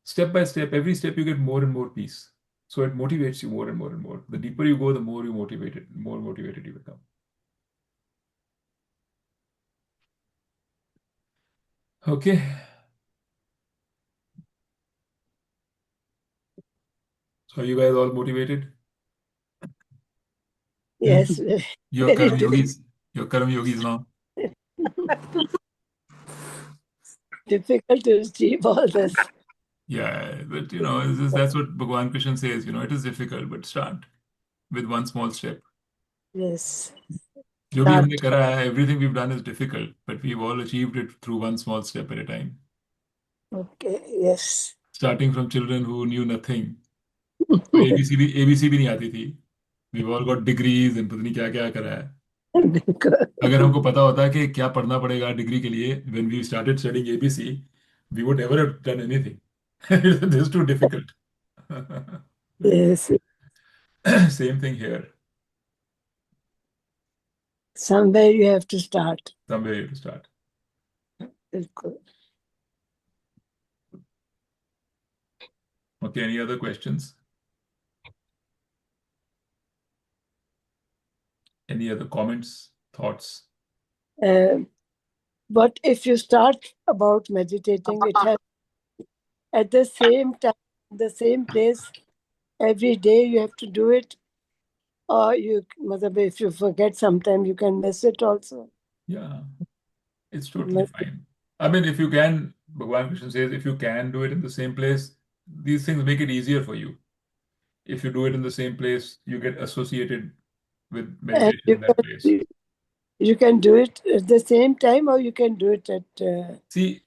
Step by step, every step you get more and more peace. So it motivates you more and more and more. The deeper you go, the more motivated you become. Okay. So are you guys all motivated? Yes, You're very Karma difficult. Yogis. You're Karma Yogis now. Difficult to achieve all this. Yeah, but that's what Bhagwan Krishna says. It is difficult, but start with one small step. Yes. जो भी हमने Start. करा है, everything we've done is difficult, but we've all achieved it through one small step at a time. Okay. Yes. Starting from children who knew nothing. तो ABC भी नहीं आती थी. We've all got degrees and पता नहीं क्या क्या करा है. अगर हमको पता होता कि क्या पढ़ना पड़ेगा डिग्री के लिए, when we started studying ABC, we would never have done anything. This is too difficult. Yes. Same thing here. Somewhere you have to start. Somewhere you have to start. बिल्कुल. Okay, any other questions? Any other comments, thoughts? But if you start about meditating, it has at the same time, the same place, every day you have to do it. Or मतलब if you forget sometime, you can miss it also. Yeah, it's totally fine. I mean, if you can, Bhagwan Krishna says, if you can do it in the same place, these things make it easier for you. If you do it in the same place, you get associated with And meditation in that place. you can do it at the same time, or you can do it at See,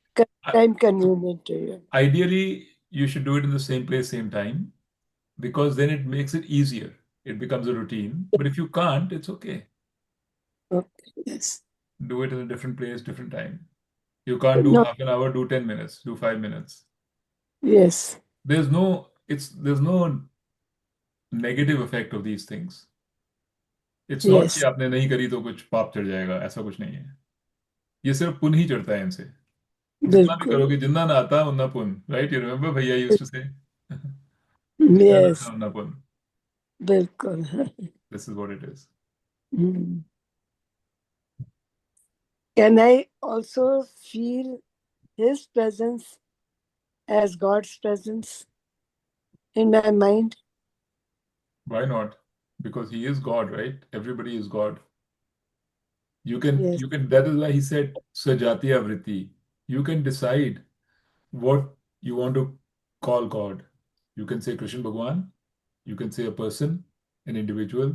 time convenient to you. ideally, you should do it in the same place, same time, because then it makes it easier. It becomes a routine. But if you can't, it's okay. Okay. Yes. Do it in a different place, different time. You can't do No. half an hour, do 10 minutes, do 5 minutes. Yes. There's no negative effect of these things. It's not कि Yes. आपने नहीं करी तो कुछ पाप चढ़ जाएगा, ऐसा कुछ नहीं है. ये सिर्फ पुण्य ही चढ़ता है इनसे. जितना भी बिल्कुल। करोगे, जिन्ना ना आता उन्ना पुन, राइट? यू रिमेम्बर भैया यूज्ड टू से, जितना ना यस, था उन्ना पुन. बिल्कुल. This is what it is. Hmm. Can I also feel His presence as God's presence in my mind? Why not? Because he is God, right? Everybody is God. Yes. You can, that is why he said, Sajatiya Vritti. You can decide what you want to call God. You can say Krishna Bhagwan, you can say a person, an individual,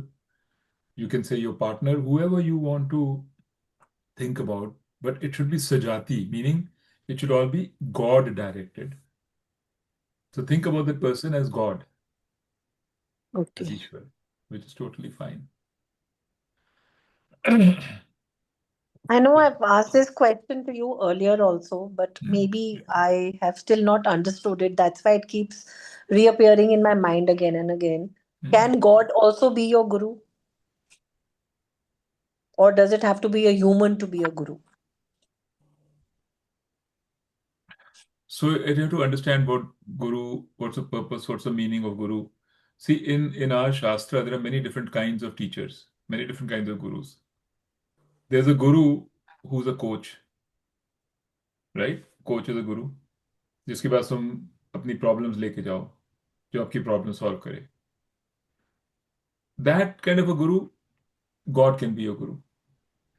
you can say your partner, whoever you want to think about, but it should be Sajati, meaning it should all be God directed. So think about that person as God, as Okay. Ishwar, which is totally fine. I know I've asked this question to you earlier also, but Hmm. maybe I have still not understood it. That's why it keeps reappearing in my mind again and again. Hmm. Can God also be your guru? Or does it have to be a human to be a guru? So you have to understand what guru, what's the purpose, what's the meaning of guru. See, in our Shastra, there are many different kinds of teachers, many different kinds of gurus. There's a guru who's a coach, right? Coach is a guru, जिसके पास तुम अपनी problems लेके जाओ, जो आपकी problem solve करे. That kind of a guru, God can be your guru.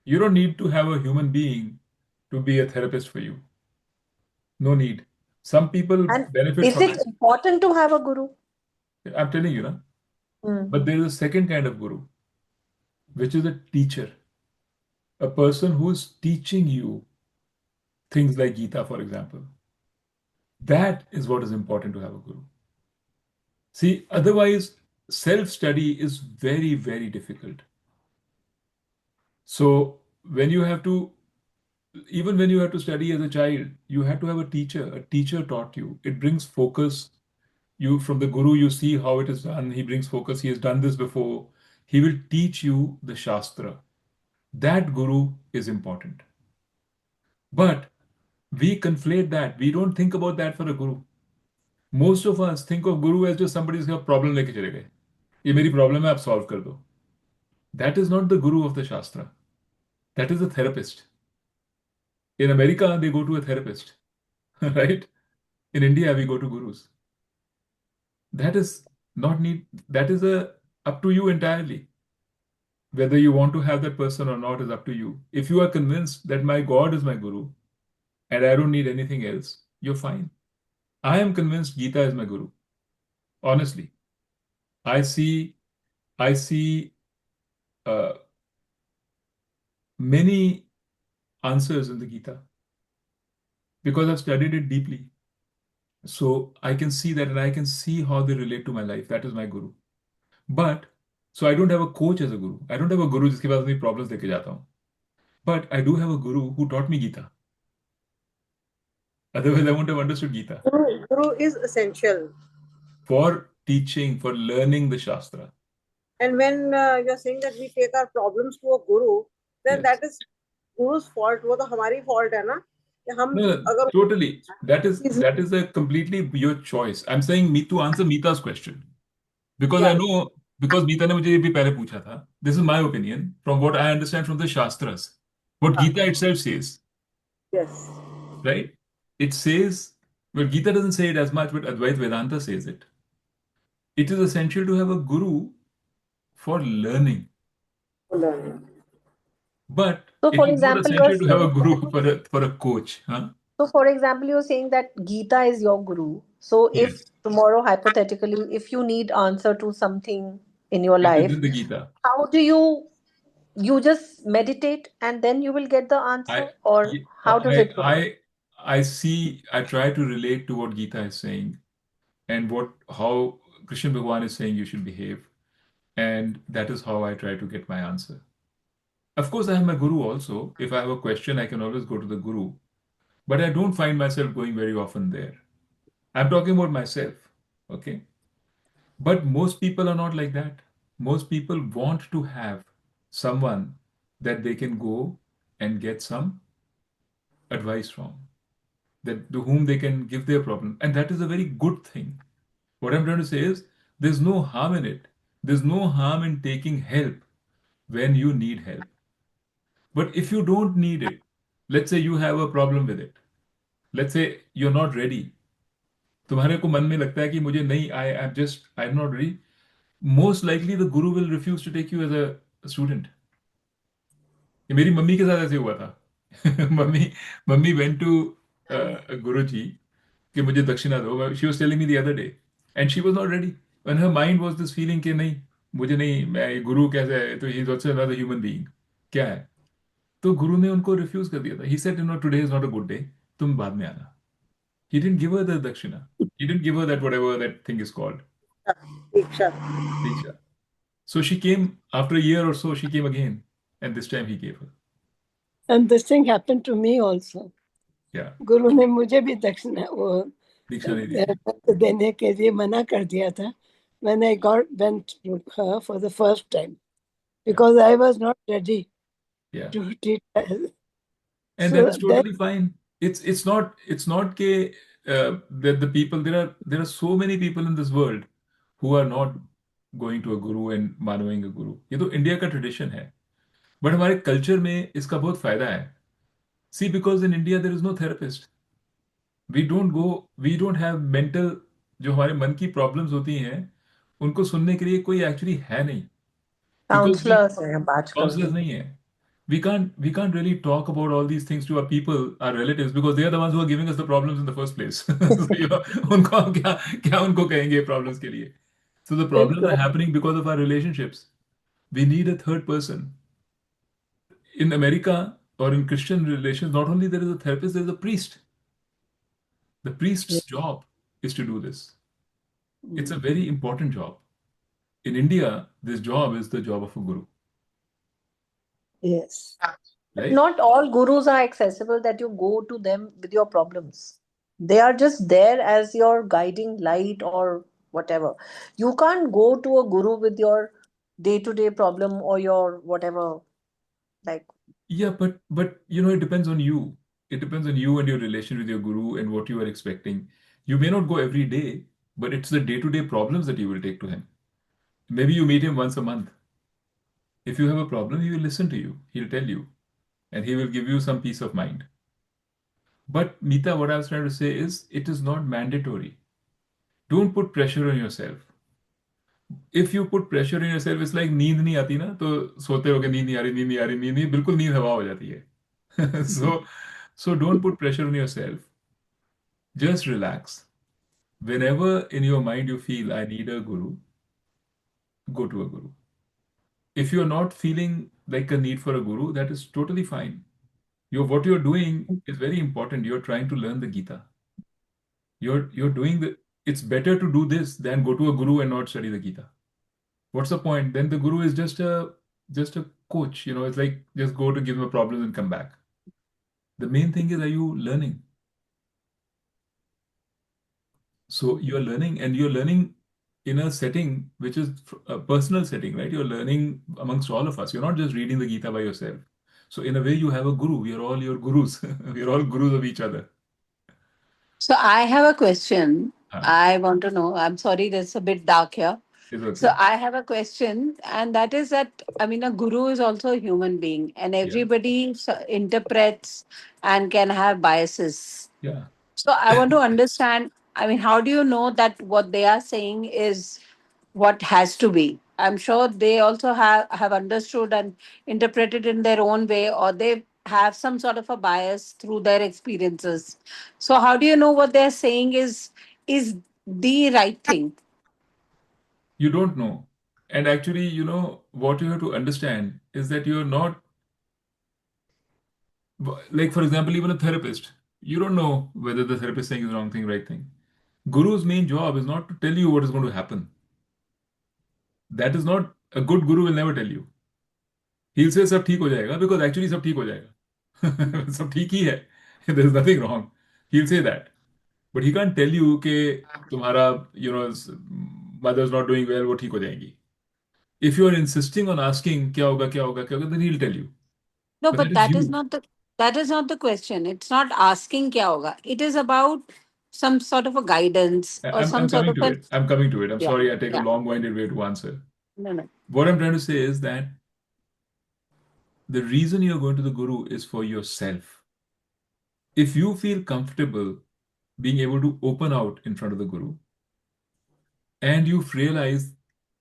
You don't need to have a human being to be a therapist for you. No need. Some people And benefit is from it it. important to have a guru? I'm telling you, na. Hmm. But there is a second kind of guru, which is a teacher, a person who's teaching you things like Gita, for example. That is what is important to have a guru. See, otherwise, self study is very, very difficult. So, when you have to, even when you have to study as a child, you have to have a teacher. A teacher taught you. It brings focus. You, from the guru, you see how it is done. He brings focus. He has done this before. He will teach you the Shastra. That guru is important. But we conflate that. We don't think about that for a guru. Most of us think of guru as just somebody who's got problem लेके चले गए. ये मेरी problem है, आप solve कर दो. That is not the guru of the Shastra. That is a therapist. In America, they go to a therapist, right? In India, we go to gurus. That is not need. That is a up to you entirely. Whether you want to have that person or not is up to you. If you are convinced that my God is my guru and I don't need anything else, you're fine. I am convinced Gita is my guru. Honestly, I see, I see uh, many answers in the Gita because I've studied it deeply. So I can see that and I can see how they relate to my life. That is my guru. But so I don't have a coach as a guru. I don't have a guru जिसके पास अपनी problems लेके जाता हूँ. But I do have a guru who taught me Gita. Otherwise, I wouldn't have understood Gita. Guru is essential. For teaching, for learning the Shastra. And when you're saying that we take our problems to a guru, then Yes. that is guru's fault. वो तो हमारी fault है ना कि हम No, no, अगर totally. चीज That is a completely your choice. I'm saying me to answer Meeta's question. Because I yeah know, because Meeta ने मुझे ये भी पहले पूछा था. This is my opinion from what I understand from the Shastras. What Gita itself says, yes right? It says, well, Gita doesn't say it as much, but Advaita Vedanta says it. It is essential to have a guru for learning, learning. but So, it for is not example, you're essential to have a saying guru for a coach. Huh? so for example, you're saying that Gita is your guru. So if Yes, tomorrow, hypothetically, if you need answer to something in your it is life, in the Gita. how do you just meditate and then you will get the answer, I, or how does it work? I see. I try to relate to what Gita is saying and what how Krishna Bhagwan is saying you should behave, and that is how I try to get my answer. Of course, I have my guru also. If I have a question, I can always go to the guru, but I don't find myself going very often there. I'm talking about myself, okay? But most people are not like that. Most people want to have someone that they can go and get some advice from. that to whom they can give their problem, and that is a very good thing. What I'm trying to say is there's no harm in it. There's no harm in taking help when you need help. But if you don't need it, let's say you have a problem with it, let's say you're not ready, तुम्हारे को मन में लगता है कि मुझे नहीं, I am not ready, most likely the guru will refuse to take you as a student. ये मेरी मम्मी के साथ ऐसे हुआ था. मम्मी मम्मी वेंट टू गुरु जी कि मुझे दक्षिणा दो. She was telling me the other day and she was not ready. When her mind was this feeling कि नहीं, मुझे नहीं, मैं ये गुरु कैसे है, तो he is also another human being, क्या है. तो गुरु ने उनको रिफ्यूज कर दिया था. He said, today is not a good day, तुम बाद में आना. He didn't give her the दक्षिणा. He didn't give her that, whatever that thing is called, Diksha. Diksha. So she came after a year or so, she came again, and this time he gave her. And this thing happened to me also. Yeah, गुरु ने मुझे भी दक्षिणा वो Diksha नहीं दी थी. देने के लिए मना कर दिया था when I went to her for the first time Yeah, because I was not ready yeah. to teach her. And that So is then, totally fine. It's not ke, that the people, there are so many people in this world who are not going to a guru and मानवेंगे a guru. ये तो India का tradition है. But हमारे culture में इसका बहुत फायदा है. See, because in India there is no therapist. We don't have mental, जो हमारे मन की प्रॉब्लम्स होती हैं उनको सुनने के लिए कोई एक्चुअली है नहीं. बिकॉज वी काउंसलर्स हैं आजकल काउंसलर्स के. नहीं है. We can't really talk about all these things to our people, our relatives, because they are the ones who are giving us the problems in the first place. So, उनको हम क्या क्या उनको कहेंगे problems के लिए. So the problems are बिल्कुल happening because of our relationships. We need a third person. In America or in Christian relations, not only there is a therapist, there is a priest. The priest's job is to do this. It's a very important job. In India, this job is the job of a guru, yes. But right? not all gurus are accessible that you go to them with your problems. They are just there as your guiding light or whatever. You can't go to a guru with your day-to-day problem or your whatever. Like, Yeah, but it depends on you. It depends on you and your relation with your guru and what you are expecting. You may not go every day, but it's the day-to-day problems that you will take to him. Maybe you meet him once a month. If you have a problem, he will listen to you. He'll tell you, and he will give you some peace of mind. But Meeta, what I was trying to say is it is not mandatory. Don't put pressure on yourself. If you put pressure on yourself, it's like नींद नहीं आती ना, तो सोते हो कि नींद नहीं आ रही, नींद नहीं आ रही, नींद नहीं, बिल्कुल नींद हवा हो जाती है. So don't put pressure on yourself. Just relax. Whenever in your mind you feel I need a guru, go to a guru. If you're not feeling like a need for a guru, that is totally fine. What you're doing is very important. You're trying to learn the Gita. You're doing the it's better to do this than go to a guru and not study the Gita. What's the point? Then the guru is just a coach. It's like just go to give him a problem and come back. The main thing is, are you learning? So you're learning in a setting which is a personal setting, right? You're learning amongst all of us. You're not just reading the Gita by yourself. So in a way, you have a guru. We are all your gurus. We are all gurus of each other. So I have a question. Ah, I want to know. I'm sorry, that's a bit dark here. it's So okay. I have a question, and that is that I mean, a guru is also a human being, and Yeah, everybody interprets and can have biases. yeah. So I want to understand. I mean, how do you know that what they are saying is what has to be? I'm sure they also have understood and interpreted in their own way, or they have some sort of a bias through their experiences. So how do you know what they're saying is the right thing? You don't know. And actually, what you have to understand is that you're not, like, for example, even a therapist. You don't know whether the therapist is saying the wrong thing, right thing. Guru's main job is not to tell you what is going to happen. That is not, a good guru will never tell you. He'll say सब ठीक हो जाएगा because actually सब ठीक हो जाएगा. सब ठीक ही है. There is nothing wrong. He'll say that. But he can't tell you कि तुम्हारा, mother's not doing well, वो ठीक हो जाएंगी. If you are insisting on asking क्या होगा क्या होगा क्या होगा, then he'll tell you. No, But that but is that is you. not the That is not the question. It's not asking kya hoga. It is about some sort of a guidance or some I'm sort coming of to a it. I'm coming to it. I'm yeah, sorry I take a yeah. long-winded way to answer. No, no. What I'm trying to say is that the reason you're going to the guru is for yourself. If you feel comfortable being able to open out in front of the guru, and you've realized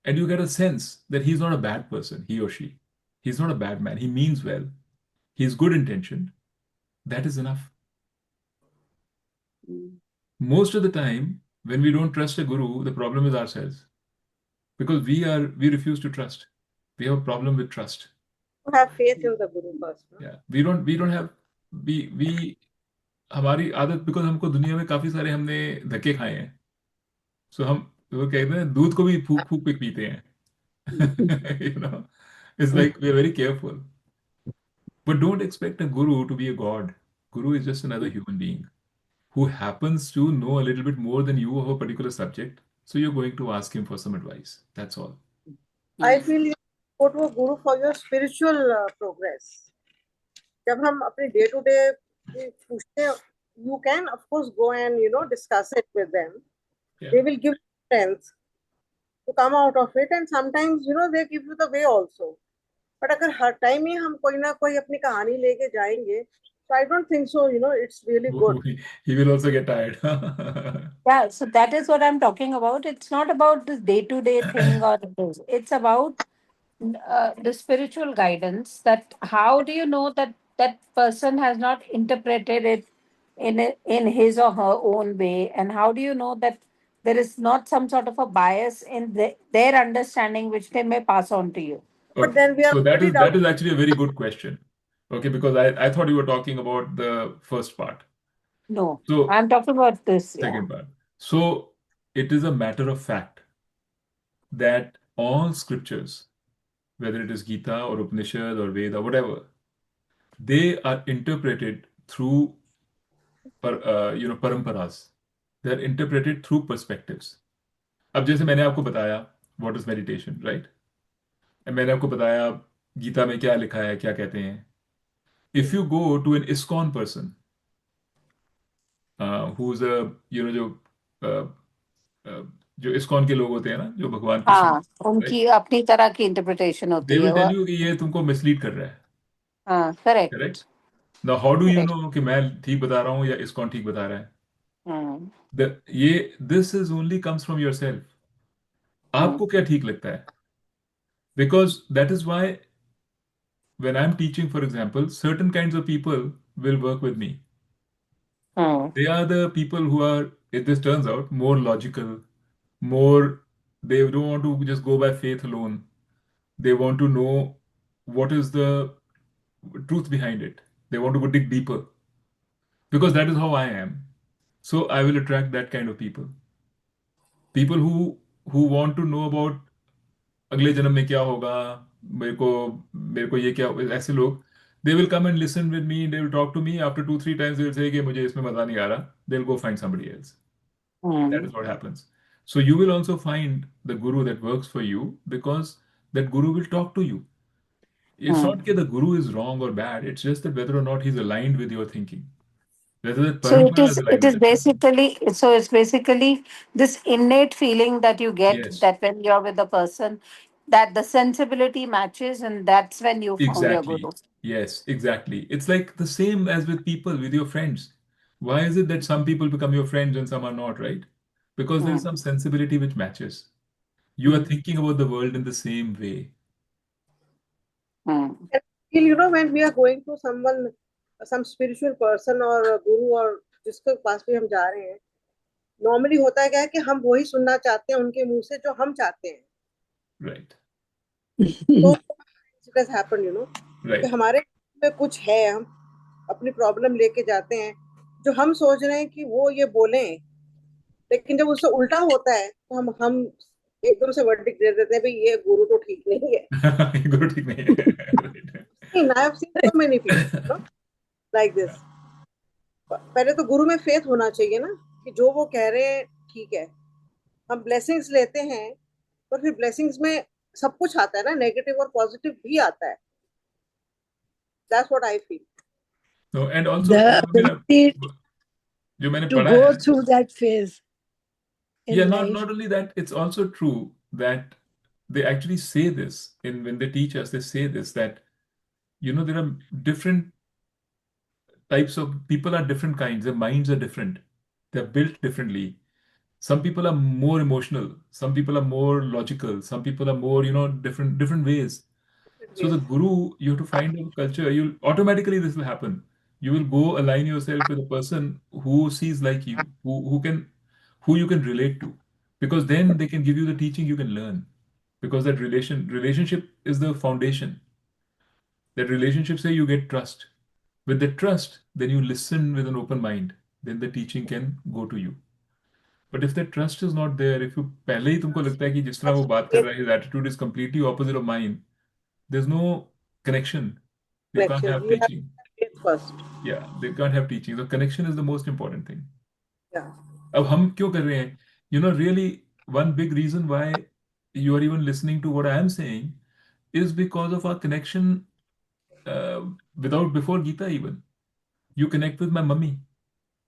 and you get a sense that he's not a bad person, he or she. He's not a bad man. He means well. He's good intentioned. That is enough. Mm. Most of the time, when we don't trust a guru, the problem is ourselves. Because we refuse to trust. We have a problem with trust. To have faith in the Guru first. No? Yeah. We don't have we हमारी आदत because हमको दुनिया में काफी सारे हमने धक्के खाए हैं सो हम वो कहते हैं दूध को भी फूक फूक के पीते हैं you know it's like we're very careful but don't expect a guru to be a god. Guru is just another human being who happens to know a little bit more than you of a particular subject, so you're going to ask him for some advice. That's all. I feel you go to a Guru for your spiritual progress. जब हम अपने day to day पूछते हैं, you can of course go and discuss it with them. Yeah. They will give you strength to come out of it, and sometimes they give you the way also. But अगर हर time ही हम कोई ना कोई अपनी कहानी लेके जाएंगे, so I don't think so. It's really good. He will also get tired. Yeah, so that is what I'm talking about. It's not about this day-to-day thing or this. It's about the spiritual guidance. That how do you know that that person has not interpreted it in his or her own way, and how do you know that there is not some sort of a bias in their understanding which they may pass on to you? But Okay, then we are so that already is down. that is actually a very good question. Okay, because I thought you were talking about the first part. No, So I'm talking about this. Yeah. second part. So it is a matter of fact that all scriptures, whether it is Gita or Upanishad or Veda, whatever, they are interpreted through paramparas. They are interpreted through perspectives. अब जैसे मैंने आपको बताया what is meditation right मैंने आपको बताया गीता में क्या लिखा है क्या कहते हैं if you go to an ISKCON person who is जो जो इस्कॉन के लोग होते हैं ना जो भगवान कृष्ण हाँ, राइट उनकी अपनी तरह की इंटरप्रिटेशन दे होती विल है वो। टेल यू कि ये तुमको मिसलीड कर रहा है हाँ, correct correct. Now how do you correct. No कि मैं ठीक बता रहा हूँ या इस्कॉन ठीक बता रहा है हम्म। ये this is only comes from yourself hmm. आपको क्या ठीक लगता है because that is why when I'm teaching, for example, certain kinds of people will work with me. Hmm. They are the people who are, if this turns out, more logical, more, they don't want to just go by faith alone. They want to know what is the truth behind it. They want to go dig deeper because that is how I am. So I will attract that kind of people. People who want to know about अगले जन्म में क्या होगा मेरे को ये क्या ऐसे लोग they will come and listen with me they will talk to me after 2 3 times they will say कि मुझे इसमें मजा नहीं आ रहा they'll go find somebody else. That hmm. is what happens. So you will also find the guru that works for you because that guru will talk to you. It's not hmm. that the guru is wrong or bad, it's just that whether or not he's aligned with your thinking, whether that So parampara is it aligned with is that thinking. basically this innate feeling that you get Yes, that when you're with the person, that the sensibility matches, and that's when you found your guru. exactly. Yes, exactly. It's like the same as with people, with your friends. Why is it that some people become your friends and some are not, right? Because there is some Mm. sensibility which matches. You are Mm. thinking about the world in the same way. Mm. And feel, when we are going to someone, some spiritual person or a guru और जिसके पास भी हम जा रहे हैं, normally होता है क्या है कि हम वही सुनना चाहते हैं उनके मुंह से जो हम चाहते हैं. Right. तो it has happened, कि Right. हमारे में कुछ है, हम अपनी प्रॉब्लम लेके जाते हैं जो हम सोच रहे हैं कि वो ये बोलें, लेकिन जब उससे उल्टा होता है तो हम एकदम से वर्डिक्ट दे देते हैं भाई ये गुरु तो ठीक नहीं है. गुरु ठीक नहीं है. I have seen so many people, Right. like Yeah. this. पहले तो गुरु में फेथ होना चाहिए ना कि जो वो कह रहे हैं ठीक है. हम ब्लेसिंग्स लेते हैं और फिर ब्लेसिंग्स में सब कुछ आता है ना, नेगेटिव और पॉजिटिव भी आता है. That's what I feel. No, and also The ability जो मैंने to पढ़ा go है, through that phase yeah, in not life. not only that, it's also true that they actually say this in when they teach us, they say this that there are different types of people are different kinds, their minds are different, they're built differently. Some people are more emotional, some people are more logical, some people are more, different ways. different So ways. the guru, you have to find a culture. You'll automatically this will happen. You will go align yourself with a person who sees like you, who you can relate to, because then they can give you the teaching you can learn. Because that relationship is the foundation. That relationship say you get trust. With the trust, then you listen with an open mind. Then the teaching can go to you. But if that trust is not there, if you पहले ही तुमको लगता है कि जिस तरह वो बात कर रहा है, his attitude is completely opposite of mine, there's no connection. You can't Connection. have You have teaching. faith first. Yeah, they can't have teaching. So connection is the most important thing. Yeah. अब हम क्यों कर रहे हैं? Really, one big reason why you are even listening to what I am saying is because of our connection uh, without before Gita even. You connect with my mummy,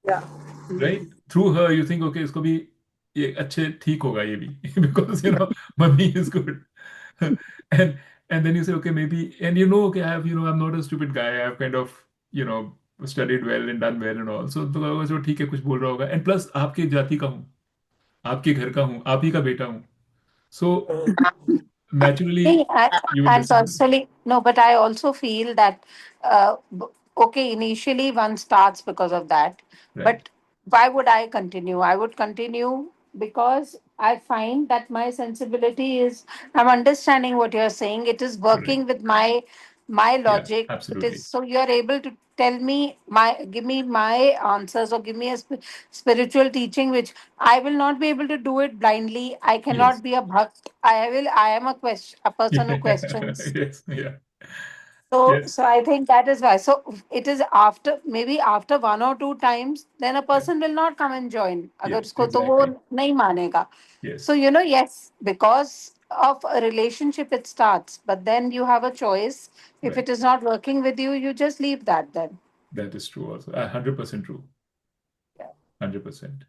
Yeah. right? Through her, you think, okay, इसको भी ये अच्छे ठीक होगा ये भी because mummy is good. and and then you say, okay, maybe, and okay, I'm not a stupid guy. I have kind of you know studied well and done well and all. So ठीक है कुछ बोल रहा होगा. And plus आपके जाति का हूँ, आपके घर का हूँ, आप ही का बेटा हूँ. So See, naturally you will and listen. personally, no, but I also feel that, okay, initially one starts because of that, Right. but why would I continue? I would continue because I find that my sensibility is, I'm understanding what you're saying. It is Correct. working with my Yeah. logic. It is Absolutely. so you're able to tell me give me my answers, or give me a spiritual teaching which I will not be able to do it blindly. I Yes. cannot be a bhakt. I am a person who questions. Yes. Yeah. So Yes. so I think that is why. So it is after, maybe after one or two times, then a Yeah. person will not come and join. अगर Yeah. उसको तो वो Exactly. नहीं मानेगा. So Yes. yes, because of a relationship it starts, but then you have a choice. If Right. it is not working with you, you just leave that then. That is true also. 100% true. 100%.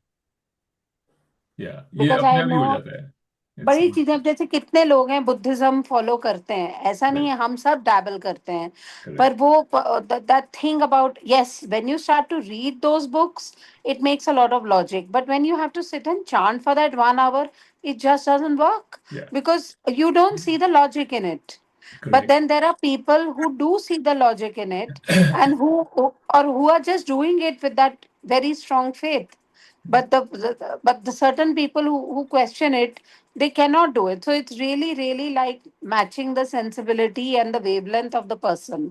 Yeah. ये Because अपने I आप ही हो know जाता है. It's बड़ी not. चीजें, अब जैसे कितने लोग हैं बुद्धिज्म फॉलो करते हैं, ऐसा नहीं Right. है, हम सब डैबल करते हैं. पर Correct. वो that thing about, yes, when you start to read those books it makes a lot of logic, but when you have to sit and chant for that 1 hour, it just doesn't work Yeah. because you don't see the logic in it. But Correct. then there are people who do see the logic in it, and who are just doing it with that very strong faith. But the certain people who question it, they cannot do it. So it's really really like matching the sensibility and the wavelength of the person.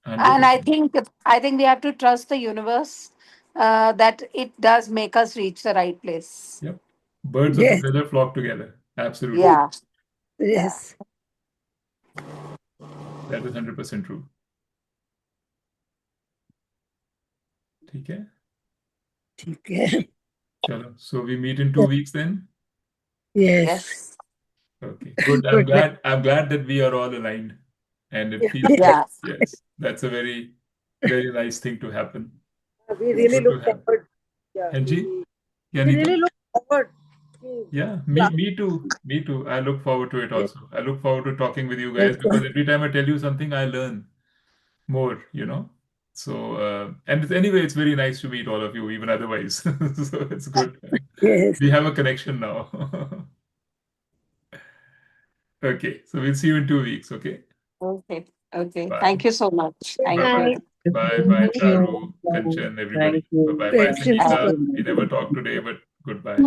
And i 100%. think i think we have to trust the universe, that it does make us reach the right place. Yep. Birds of a Yes, feather flock together. Absolutely. Yeah. Yeah. yes. That is 100% true. ठीक है? ठीक है. चलो. So we meet in 2 weeks then? Yes. Yes. Okay. Good. I'm Good night. glad. I'm glad that we are all aligned. And it Yeah. feels like, Yeah. yes, that's a very, very nice thing to happen. We It's really good to look have. forward. Yeah. Henji? We really Yanita? look forward. कि Yeah, class me too. Me too. I look forward to it Yes. also. I look forward to talking with you guys because Welcome. every time I tell you something, I learn more. So, and anyway, it's very nice to meet all of you, even otherwise. So it's good. Yes. We have a connection now. Okay, so we'll see you in 2 weeks. Okay, Okay. Okay. bye. Thank you so much. Good Bye Thank bye. you. night. Thank Bye you. bye, Thank you. Charu, Kanchan, everybody. Thank Bye you. bye. Bye, Friendships. Bye. Sangeeta. We never talked today, but goodbye.